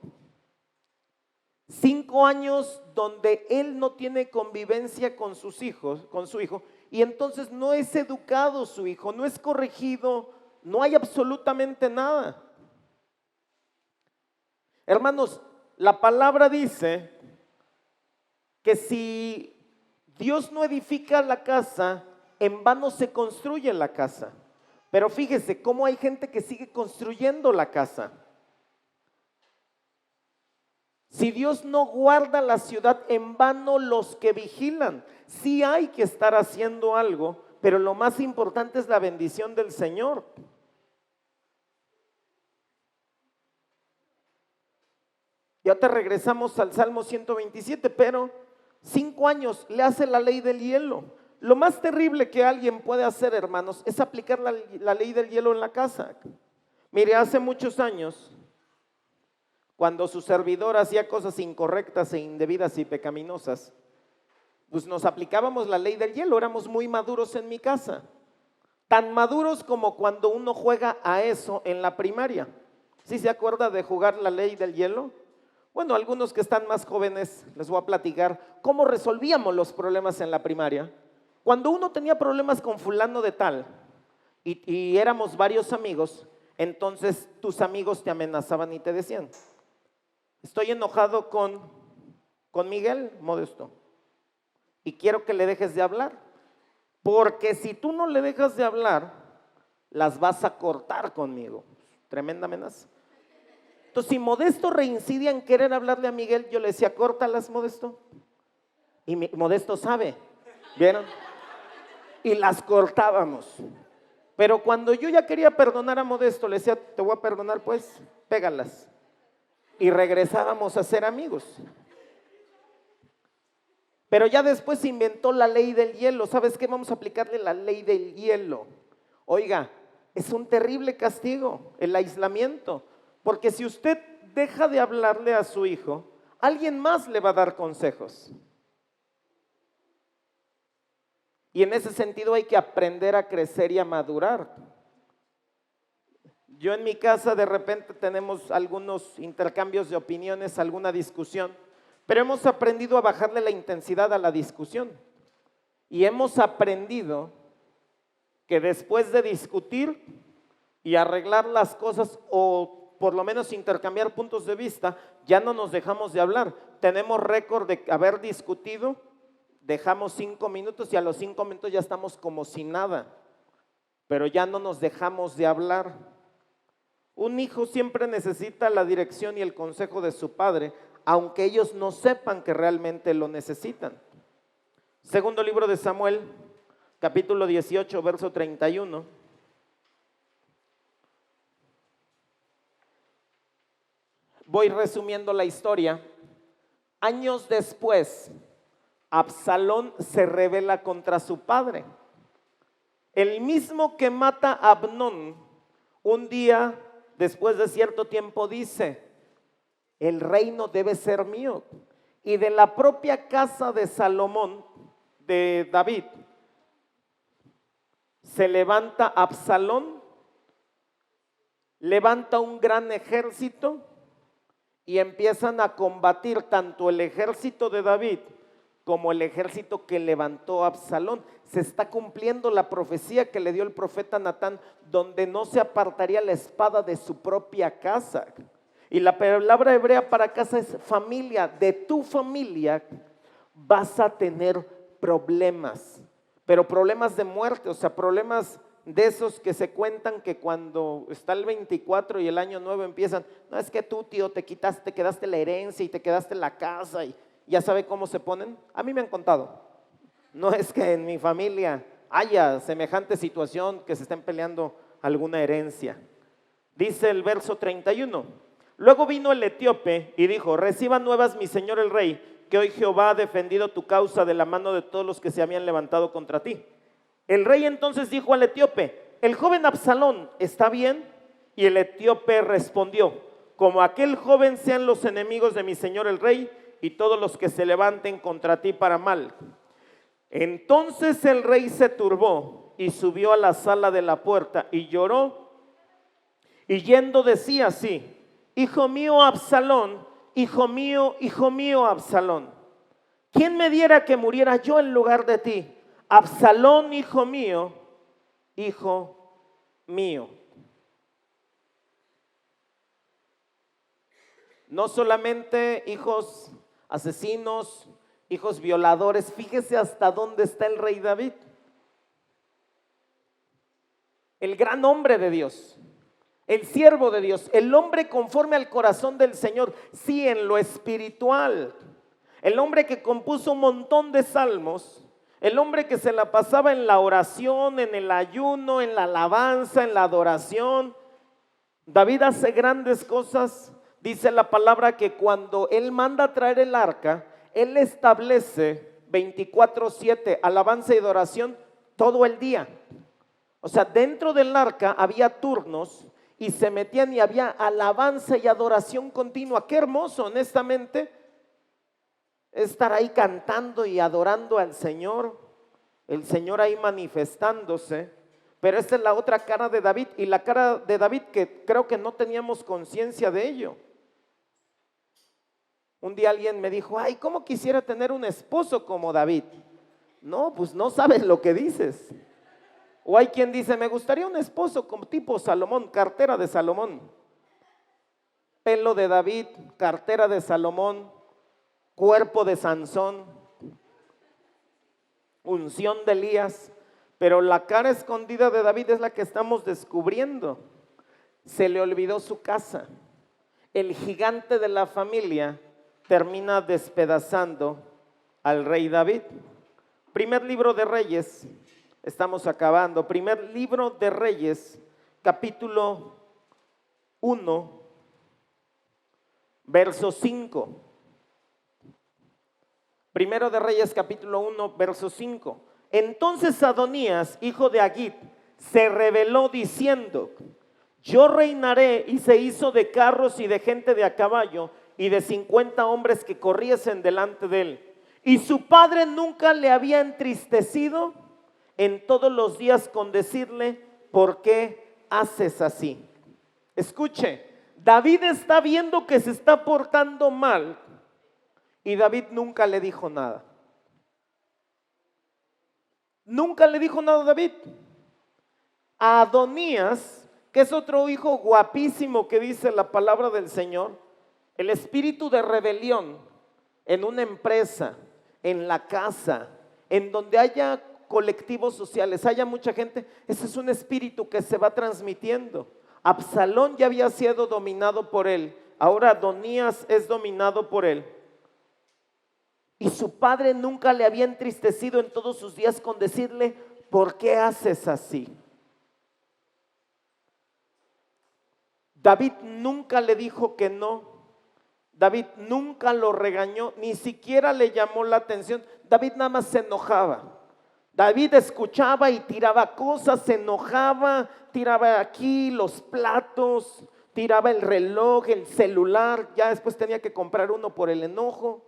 5 años donde él no tiene convivencia con sus hijos, con su hijo, y entonces no es educado su hijo, no es corregido, no hay absolutamente nada. Hermanos, la palabra dice que si Dios no edifica la casa, en vano se construye la casa. Pero fíjese cómo hay gente que sigue construyendo la casa. Si Dios no guarda la ciudad, en vano los que vigilan. Sí hay que estar haciendo algo, pero lo más importante es la bendición del Señor. Y ahora regresamos al Salmo 127, pero 5 años le hace la ley del hielo. Lo más terrible que alguien puede hacer, hermanos, es aplicar la ley del hielo en la casa. Mire, hace muchos años, cuando su servidor hacía cosas incorrectas e indebidas y pecaminosas, pues nos aplicábamos la ley del hielo, éramos muy maduros en mi casa. Tan maduros como cuando uno juega a eso en la primaria. ¿Sí se acuerda de jugar la ley del hielo? Bueno, algunos que están más jóvenes les voy a platicar cómo resolvíamos los problemas en la primaria. Cuando uno tenía problemas con fulano de tal y éramos varios amigos, entonces tus amigos te amenazaban y te decían, estoy enojado con Miguel Modesto y quiero que le dejes de hablar, porque si tú no le dejas de hablar, las vas a cortar conmigo. Tremenda amenaza. Entonces, si Modesto reincidia en querer hablarle a Miguel, yo le decía, córtalas, Modesto. Y Modesto sabe, ¿vieron? Y las cortábamos. Pero cuando yo ya quería perdonar a Modesto, le decía, te voy a perdonar, pues, pégalas. Y regresábamos a ser amigos. Pero ya después se inventó la ley del hielo. ¿Sabes qué? Vamos a aplicarle la ley del hielo. Oiga, es un terrible castigo, el aislamiento. Porque si usted deja de hablarle a su hijo, alguien más le va a dar consejos. Y en ese sentido hay que aprender a crecer y a madurar. Yo en mi casa de repente tenemos algunos intercambios de opiniones, alguna discusión, pero hemos aprendido a bajarle la intensidad a la discusión. Y hemos aprendido que después de discutir y arreglar las cosas o por lo menos intercambiar puntos de vista, ya no nos dejamos de hablar. Tenemos récord de haber discutido, dejamos 5 minutos y a los 5 minutos ya estamos como si nada, pero ya no nos dejamos de hablar. Un hijo siempre necesita la dirección y el consejo de su padre, aunque ellos no sepan que realmente lo necesitan. Segundo libro de Samuel, capítulo 18, verso 31. Voy resumiendo la historia. Años después, Absalón se rebela contra su padre. El mismo que mata a Abnón, un día después de cierto tiempo dice, el reino debe ser mío. Y de la propia casa de Salomón, de David, se levanta Absalón, levanta un gran ejército y empiezan a combatir tanto el ejército de David como el ejército que levantó Absalón. Se está cumpliendo la profecía que le dio el profeta Natán, donde no se apartaría la espada de su propia casa. Y la palabra hebrea para casa es familia. De tu familia vas a tener problemas, pero problemas de muerte, o sea, problemas de esos que se cuentan que cuando está el 24 y el año nuevo empiezan, no es que tú, tío, te quedaste la herencia y te quedaste la casa y ya sabe cómo se ponen. A mí me han contado, no es que en mi familia haya semejante situación que se estén peleando alguna herencia. Dice el verso 31, luego vino el etíope y dijo, reciba nuevas mi señor el rey, que hoy Jehová ha defendido tu causa de la mano de todos los que se habían levantado contra ti. El rey entonces dijo al etíope, el joven Absalón está bien. Y el etíope respondió, como aquel joven sean los enemigos de mi señor el rey y todos los que se levanten contra ti para mal. Entonces el rey se turbó y subió a la sala de la puerta y lloró, y yendo decía así, hijo mío Absalón, hijo mío Absalón, ¿quién me diera que muriera yo en lugar de ti? Absalón, hijo mío, hijo mío. No solamente hijos asesinos, hijos violadores, fíjese hasta dónde está el rey David. El gran hombre de Dios, el siervo de Dios, el hombre conforme al corazón del Señor, sí, en lo espiritual. El hombre que compuso un montón de salmos. El hombre que se la pasaba en la oración, en el ayuno, en la alabanza, en la adoración. David hace grandes cosas. Dice la palabra que cuando él manda a traer el arca, él establece 24/7 alabanza y adoración todo el día. O sea, dentro del arca había turnos y se metían y había alabanza y adoración continua. Qué hermoso, honestamente, estar ahí cantando y adorando al Señor, el Señor ahí manifestándose. Pero esta es la otra cara de David, y la cara de David que creo que no teníamos conciencia de ello. Un día alguien me dijo, ay, ¿cómo quisiera tener un esposo como David? No, pues no sabes lo que dices. O hay quien dice, me gustaría un esposo como tipo Salomón, cartera de Salomón. Pelo de David, cartera de Salomón, cuerpo de Sansón, unción de Elías. Pero la cara escondida de David es la que estamos descubriendo. Se le olvidó su casa. El gigante de la familia termina despedazando al rey David. Primer libro de Reyes, estamos acabando. Primer libro de Reyes, capítulo 1, verso 5. Primero de Reyes, capítulo 1, verso 5. Entonces Adonías, hijo de Agit, se rebeló diciendo, yo reinaré, y se hizo de carros y de gente de a caballo y de 50 hombres que corriesen delante de él. Y su padre nunca le había entristecido en todos los días con decirle, ¿por qué haces así? Escuche, David está viendo que se está portando mal y David nunca le dijo nada. Nunca le dijo nada a David. A Adonías, que es otro hijo guapísimo que dice la palabra del Señor, el espíritu de rebelión en una empresa, en la casa, en donde haya colectivos sociales, haya mucha gente, ese es un espíritu que se va transmitiendo. Absalón ya había sido dominado por él, ahora Adonías es dominado por él. Y su padre nunca le había entristecido en todos sus días con decirle, ¿por qué haces así? David nunca le dijo que no. David nunca lo regañó, ni siquiera le llamó la atención. David nada más se enojaba. David escuchaba y tiraba cosas, se enojaba, tiraba aquí los platos, tiraba el reloj, el celular, ya después tenía que comprar uno por el enojo.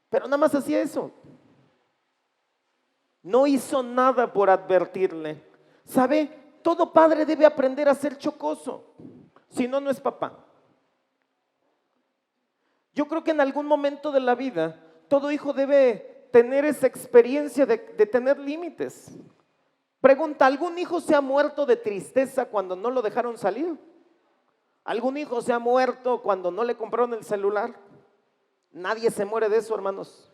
Pero nada más hacía eso. No hizo nada por advertirle. ¿Sabe? Todo padre debe aprender a ser chocoso, si no, no es papá. Yo creo que en algún momento de la vida, todo hijo debe tener esa experiencia de tener límites. Pregunta, ¿algún hijo se ha muerto de tristeza cuando no lo dejaron salir? ¿Algún hijo se ha muerto cuando no le compraron el celular? Nadie se muere de eso, hermanos.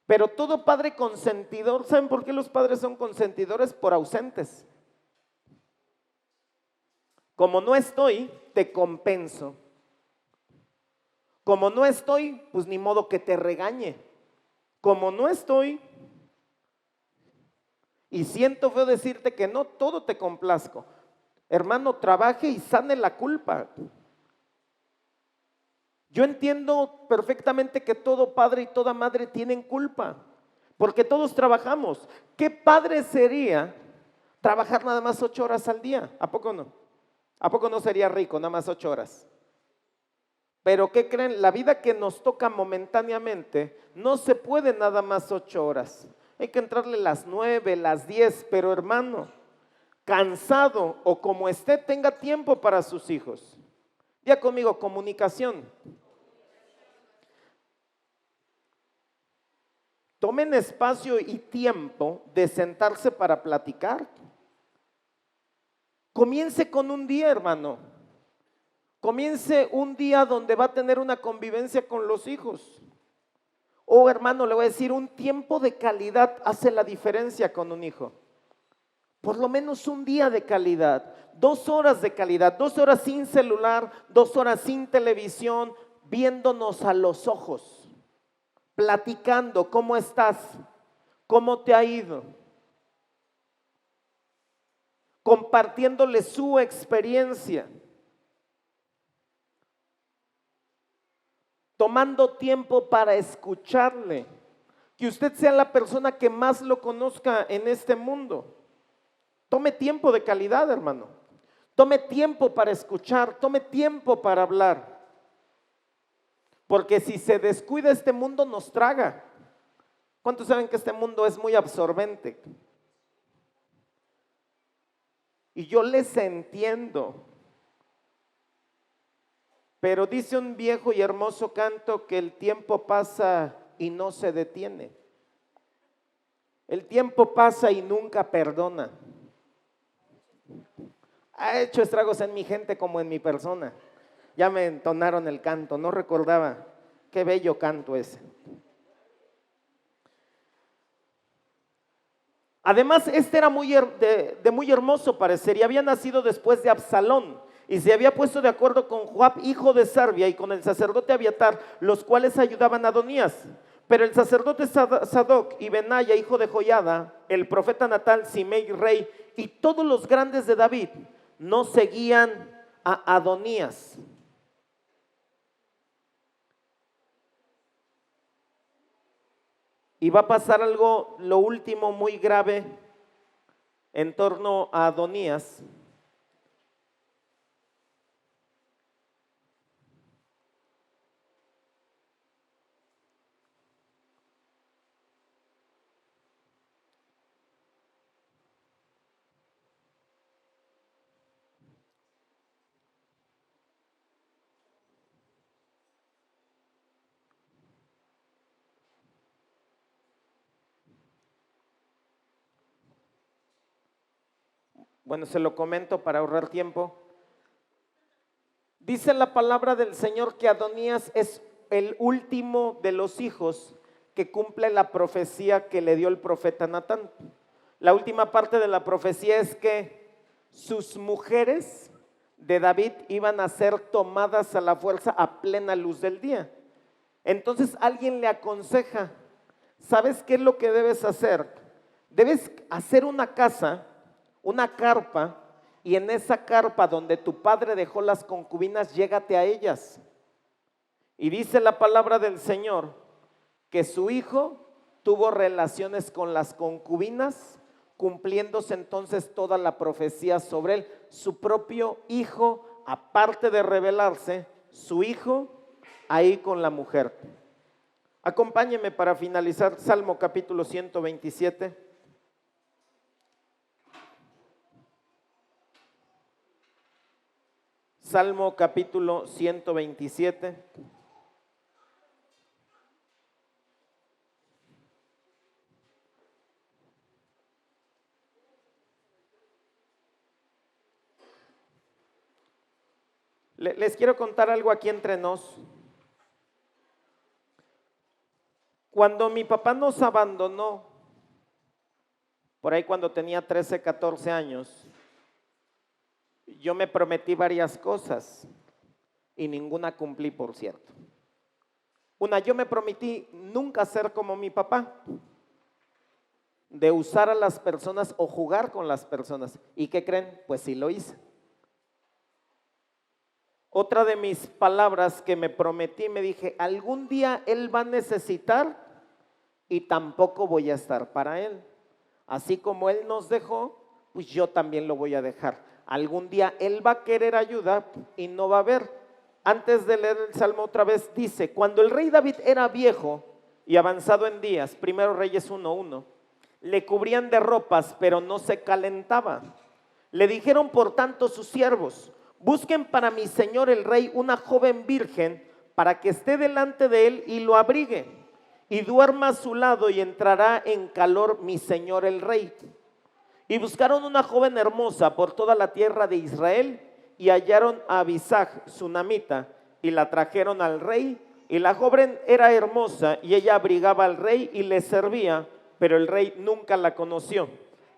Pero todo padre consentidor, ¿saben por qué los padres son consentidores? Por ausentes. Como no estoy, te compenso. Como no estoy, pues ni modo que te regañe. Como no estoy, y siento feo decirte que no, todo te complazco. Hermano, trabaje y sane la culpa. Yo entiendo perfectamente que todo padre y toda madre tienen culpa, porque todos trabajamos. ¿Qué padre sería trabajar nada más 8 horas al día? ¿A poco no? ¿A poco no sería rico nada más 8 horas? Pero ¿qué creen? La vida que nos toca momentáneamente no se puede nada más 8 horas. Hay que entrarle las 9, las 10, pero hermano, cansado o como esté, tenga tiempo para sus hijos. Ya conmigo, comunicación. Tomen espacio y tiempo de sentarse para platicar. Comience con un día, hermano. Comience un día donde va a tener una convivencia con los hijos. O hermano, le voy a decir, un tiempo de calidad hace la diferencia con un hijo. Por lo menos un día de calidad, 2 horas de calidad, 2 horas sin celular, 2 horas sin televisión, viéndonos a los ojos, platicando, ¿cómo estás? ¿Cómo te ha ido? Compartiéndole su experiencia. Tomando tiempo para escucharle. Que usted sea la persona que más lo conozca en este mundo. Tome tiempo de calidad, hermano. Tome tiempo para escuchar, tome tiempo para hablar. Porque si se descuida este mundo nos traga. ¿Cuántos saben que este mundo es muy absorbente? Y yo les entiendo. Pero dice un viejo y hermoso canto que el tiempo pasa y no se detiene. El tiempo pasa y nunca perdona. Ha hecho estragos en mi gente como en mi persona. Ya me entonaron el canto, no recordaba. Qué bello canto ese. Además, este era de muy hermoso parecer y había nacido después de Absalón y se había puesto de acuerdo con Joab, hijo de Sarvia, y con el sacerdote Abiatar, los cuales ayudaban a Adonías. Pero el sacerdote Sadoc y Benaya, hijo de Joiada, el profeta Natán, Simei, rey, y todos los grandes de David no seguían a Adonías. Y va a pasar algo, lo último muy grave en torno a Adonías. Bueno, se lo comento para ahorrar tiempo. Dice la palabra del Señor que Adonías es el último de los hijos que cumple la profecía que le dio el profeta Natán. La última parte de la profecía es que sus mujeres de David iban a ser tomadas a la fuerza a plena luz del día. Entonces alguien le aconseja, ¿sabes qué es lo que debes hacer? Debes hacer una casa, una carpa, y en esa carpa donde tu padre dejó las concubinas, llégate a ellas. Y dice la palabra del Señor que su hijo tuvo relaciones con las concubinas, cumpliéndose entonces toda la profecía sobre él. Su propio hijo, aparte de rebelarse, su hijo ahí con la mujer. Acompáñeme para finalizar Salmo capítulo 127. Salmo capítulo 127. Les quiero contar algo aquí entre nos. Cuando mi papá nos abandonó, por ahí cuando tenía 13, 14 años, yo me prometí varias cosas y ninguna cumplí, por cierto. Una, yo me prometí nunca ser como mi papá, de usar a las personas o jugar con las personas. ¿Y qué creen? Pues sí lo hice. Otra de mis palabras que me prometí, me dije, algún día él va a necesitar y tampoco voy a estar para él. Así como él nos dejó, pues yo también lo voy a dejar. Algún día él va a querer ayuda y no va a haber. Antes de leer el Salmo otra vez, dice, cuando el rey David era viejo y avanzado en días, Primero Reyes 1:1, le cubrían de ropas, pero no se calentaba. Le dijeron por tanto sus siervos, busquen para mi señor el rey una joven virgen para que esté delante de él y lo abrigue y duerma a su lado y entrará en calor mi señor el rey. Y buscaron una joven hermosa por toda la tierra de Israel y hallaron a Abisag, sunamita, y la trajeron al rey. Y la joven era hermosa y ella abrigaba al rey y le servía, pero el rey nunca la conoció.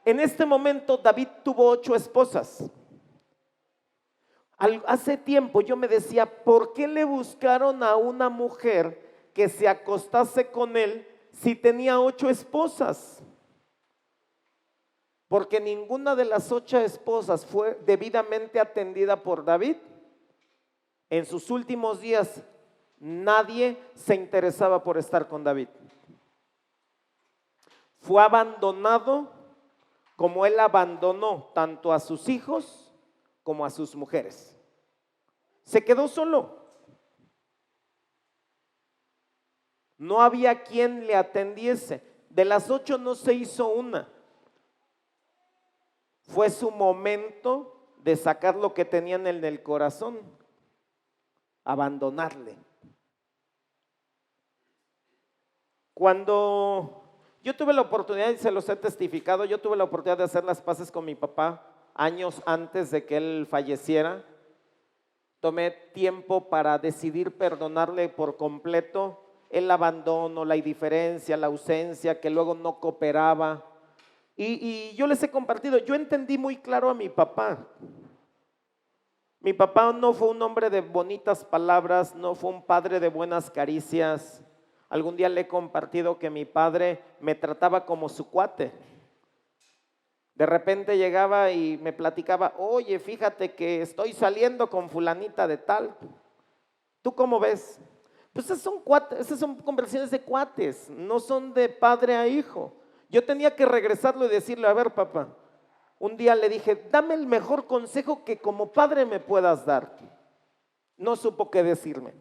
En este momento David tuvo 8 esposas. Hace tiempo yo me decía, ¿por qué le buscaron a una mujer que se acostase con él si tenía 8 esposas? Porque ninguna de las 8 esposas fue debidamente atendida por David. En sus últimos días, nadie se interesaba por estar con David. Fue abandonado como él abandonó tanto a sus hijos como a sus mujeres. Se quedó solo. No había quien le atendiese. De las 8 no se hizo una. Fue su momento de sacar lo que tenían en el corazón. abandonarle. Cuando yo tuve la oportunidad, y se los he testificado, yo tuve la oportunidad de hacer las paces con mi papá años antes de que él falleciera. Tomé tiempo para decidir perdonarle por completo el abandono, la indiferencia, la ausencia, que luego no cooperaba. Y yo les he compartido, yo entendí muy claro a mi papá. Mi papá no fue un hombre de bonitas palabras, no fue un padre de buenas caricias. Algún día le he compartido que mi padre me trataba como su cuate. De repente llegaba y me platicaba, oye, fíjate que estoy saliendo con fulanita de tal. ¿Tú cómo ves? Pues esas son conversaciones de cuates, no son de padre a hijo. Yo tenía que regresarlo y decirle, a ver, papá, un día le dije, dame el mejor consejo que como padre me puedas dar. No supo qué decirme.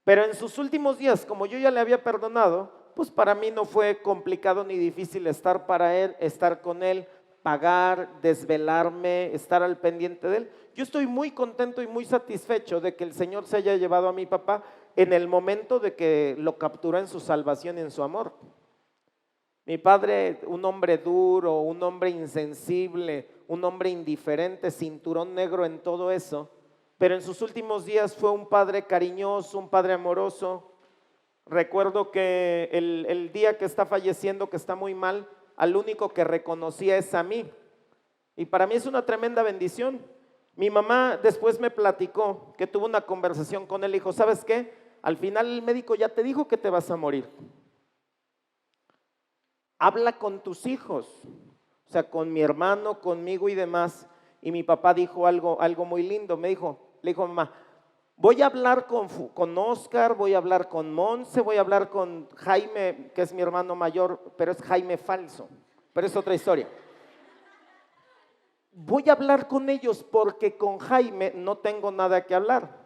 Pero en sus últimos días, como yo ya le había perdonado, pues para mí no fue complicado ni difícil estar para él, estar con él, pagar, desvelarme, estar al pendiente de él. Yo estoy muy contento y muy satisfecho de que el Señor se haya llevado a mi papá en el momento de que lo capturó en su salvación y en su amor. Mi padre, un hombre duro, un hombre insensible, un hombre indiferente, cinturón negro en todo eso, pero en sus últimos días fue un padre cariñoso, un padre amoroso. Recuerdo que el día que está falleciendo, que está muy mal, al único que reconocía es a mí. Y para mí es una tremenda bendición. Mi mamá después me platicó que tuvo una conversación con él y dijo, ¿sabes qué? Al final el médico ya te dijo que te vas a morir. Habla con tus hijos, o sea, con mi hermano, conmigo y demás. Y mi papá dijo algo muy lindo, le dijo mamá, voy a hablar con Oscar, voy a hablar con Monse, voy a hablar con Jaime, que es mi hermano mayor, pero es Jaime falso, pero es otra historia. Voy a hablar con ellos porque con Jaime no tengo nada que hablar.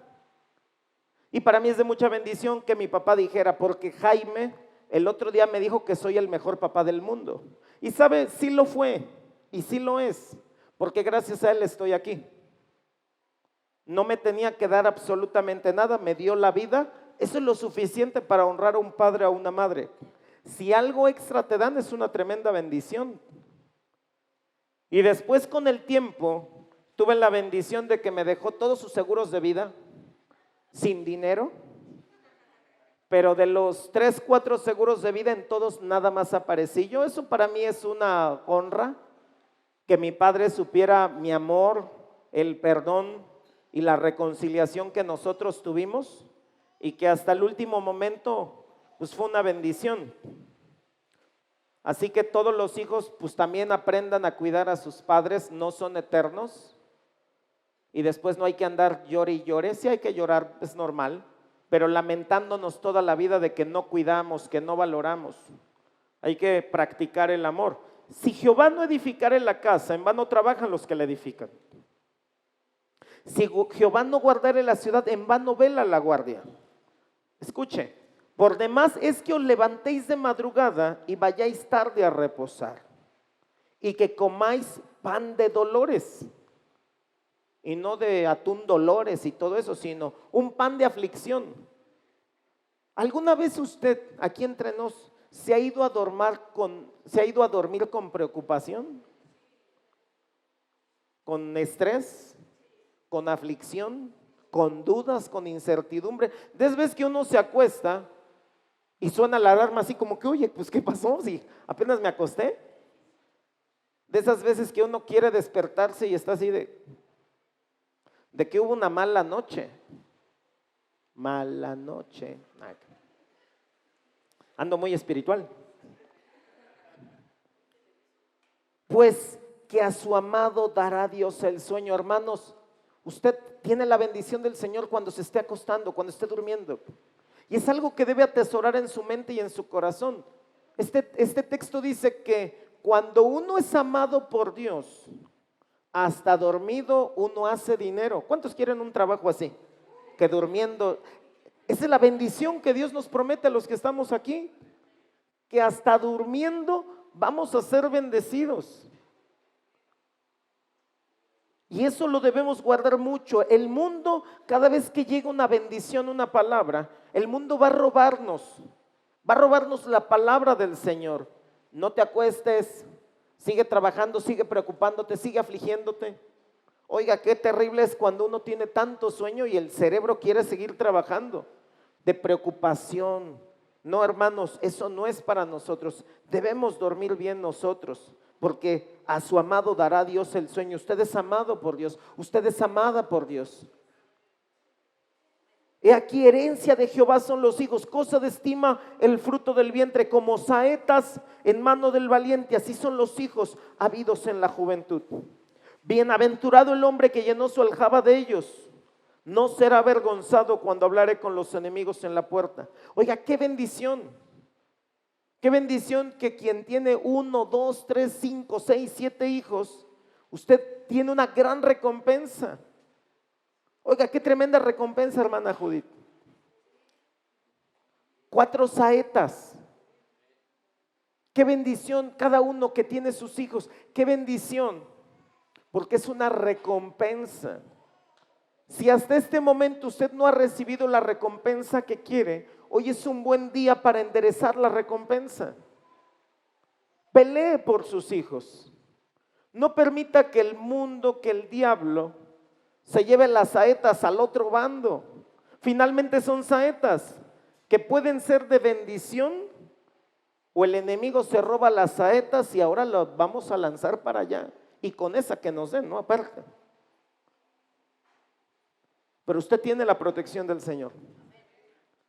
Y para mí es de mucha bendición que mi papá dijera, porque Jaime el otro día me dijo que soy el mejor papá del mundo. Y sabe, sí lo fue y sí lo es, porque gracias a él estoy aquí. No me tenía que dar absolutamente nada, me dio la vida. Eso es lo suficiente para honrar a un padre o a una madre. Si algo extra te dan es una tremenda bendición. Y después con el tiempo tuve la bendición de que me dejó todos sus seguros de vida sin dinero, pero de los 3, 4 seguros de vida en todos nada más aparecí yo. Eso para mí es una honra, que mi padre supiera mi amor, el perdón y la reconciliación que nosotros tuvimos, y que hasta el último momento pues fue una bendición. Así que todos los hijos pues también aprendan a cuidar a sus padres, no son eternos, y después no hay que andar llore y llore. Sí hay que llorar, es normal, pero lamentándonos toda la vida de que no cuidamos, que no valoramos. Hay que practicar el amor. Si Jehová no edificare la casa, en vano trabajan los que la edifican. Si Jehová no guardare la ciudad, en vano vela la guardia. Escuche, por demás es que os levantéis de madrugada y vayáis tarde a reposar, y que comáis pan de dolores, y no de atún dolores y todo eso, sino un pan de aflicción. ¿Alguna vez usted, aquí entre nos, se ha ido a dormir con preocupación? ¿Con estrés? ¿Con aflicción? ¿Con dudas? ¿Con incertidumbre? Desde que uno se acuesta y suena la alarma así como que, oye, pues ¿qué pasó? Si apenas me acosté. De esas veces que uno quiere despertarse y está así de que hubo una mala noche. Mala noche. Ando muy espiritual. Pues que a su amado dará Dios el sueño. Hermanos, usted tiene la bendición del Señor cuando se esté acostando, cuando esté durmiendo. Y es algo que debe atesorar en su mente y en su corazón. Este texto dice que cuando uno es amado por Dios, hasta dormido uno hace dinero. ¿Cuántos quieren un trabajo así? Que durmiendo. Esa es la bendición que Dios nos promete a los que estamos aquí. Que hasta durmiendo vamos a ser bendecidos. Y eso lo debemos guardar mucho. El mundo, cada vez que llega una bendición, una palabra, el mundo va a robarnos la palabra del Señor. No te acuestes, sigue trabajando, sigue preocupándote, sigue afligiéndote. Oiga, qué terrible es cuando uno tiene tanto sueño y el cerebro quiere seguir trabajando de preocupación. No, hermanos, eso no es para nosotros. Debemos dormir bien nosotros, porque a su amado dará Dios el sueño. Usted es amado por Dios, usted es amada por Dios. He aquí, herencia de Jehová son los hijos, cosa de estima el fruto del vientre, como saetas en mano del valiente, así son los hijos habidos en la juventud. Bienaventurado el hombre que llenó su aljaba de ellos, no será avergonzado cuando hablare con los enemigos en la puerta. Oiga, qué bendición que quien tiene 1, 2, 3, 5, 6, 7 hijos, usted tiene una gran recompensa. Oiga, qué tremenda recompensa, hermana Judith. 4 saetas. Qué bendición cada uno que tiene sus hijos. Qué bendición, porque es una recompensa. Si hasta este momento usted no ha recibido la recompensa que quiere, hoy es un buen día para enderezar la recompensa. Pelee por sus hijos. No permita que el mundo, que el diablo se lleve las saetas al otro bando. Finalmente son saetas que pueden ser de bendición, o el enemigo se roba las saetas y ahora las vamos a lanzar para allá. Y con esa que nos den, no aparte. Pero usted tiene la protección del Señor.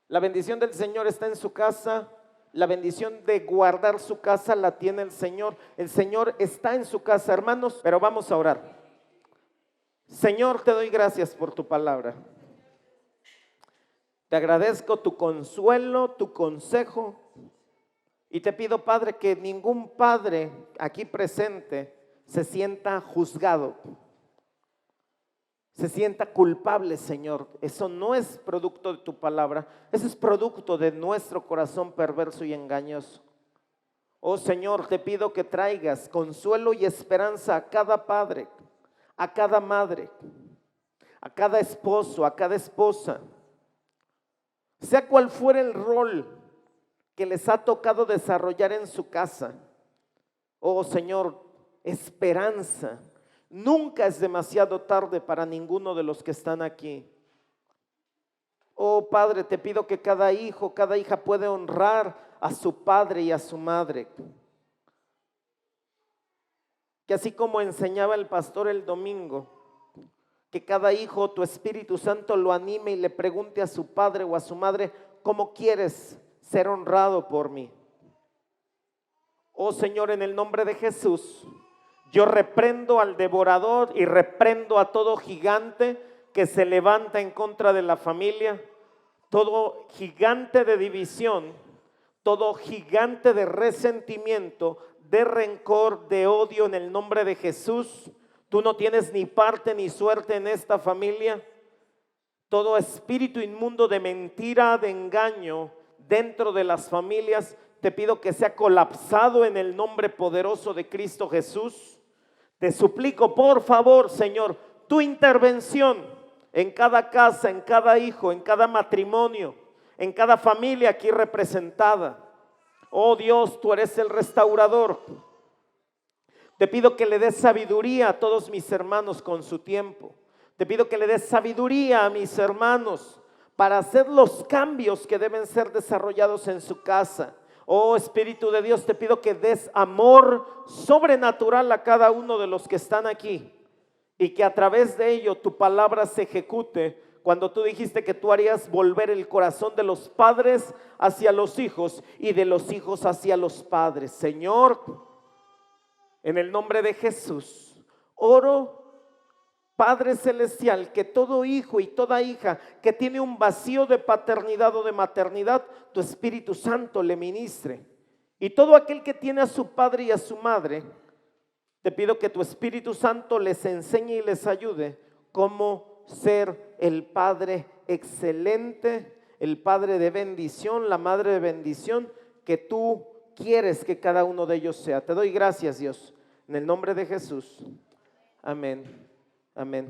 La bendición del Señor está en su casa. La bendición de guardar su casa la tiene el Señor. El Señor está en su casa, hermanos. Pero vamos a orar. Señor, te doy gracias por tu palabra. Te agradezco tu consuelo, tu consejo. Y te pido, Padre, que ningún padre aquí presente se sienta juzgado, se sienta culpable, Señor. Eso no es producto de tu palabra, eso es producto de nuestro corazón perverso y engañoso. Oh Señor, te pido que traigas consuelo y esperanza a cada padre, a cada madre, a cada esposo, a cada esposa, sea cual fuera el rol que les ha tocado desarrollar en su casa. Oh Señor, esperanza. Nunca es demasiado tarde para ninguno de los que están aquí. Oh Padre, te pido que cada hijo, cada hija pueda honrar a su padre y a su madre. Que así como enseñaba el pastor el domingo, que cada hijo, tu Espíritu Santo lo anime y le pregunte a su padre o a su madre: ¿cómo quieres ser honrado por mí? Oh Señor, en el nombre de Jesús, yo reprendo al devorador y reprendo a todo gigante que se levanta en contra de la familia, todo gigante de división, todo gigante de resentimiento, de rencor, de odio, en el nombre de Jesús. Tú no tienes ni parte ni suerte en esta familia. Todo espíritu inmundo de mentira, de engaño dentro de las familias, te pido que sea colapsado en el nombre poderoso de Cristo Jesús. Te suplico, por favor, Señor, tu intervención en cada casa, en cada hijo, en cada matrimonio, en cada familia aquí representada. Oh Dios, tú eres el restaurador. Te pido que le des sabiduría a todos mis hermanos con su tiempo. Te pido que le des sabiduría a mis hermanos para hacer los cambios que deben ser desarrollados en su casa. Oh Espíritu de Dios, te pido que des amor sobrenatural a cada uno de los que están aquí, y que a través de ello tu palabra se ejecute, cuando tú dijiste que tú harías volver el corazón de los padres hacia los hijos y de los hijos hacia los padres. Señor, en el nombre de Jesús, oro, Padre Celestial, que todo hijo y toda hija que tiene un vacío de paternidad o de maternidad, tu Espíritu Santo le ministre. Y todo aquel que tiene a su padre y a su madre, te pido que tu Espíritu Santo les enseñe y les ayude cómo ser el Padre excelente, el Padre de bendición, la Madre de bendición que tú quieres que cada uno de ellos sea. Te doy gracias, Dios, en el nombre de Jesús. Amén Amén.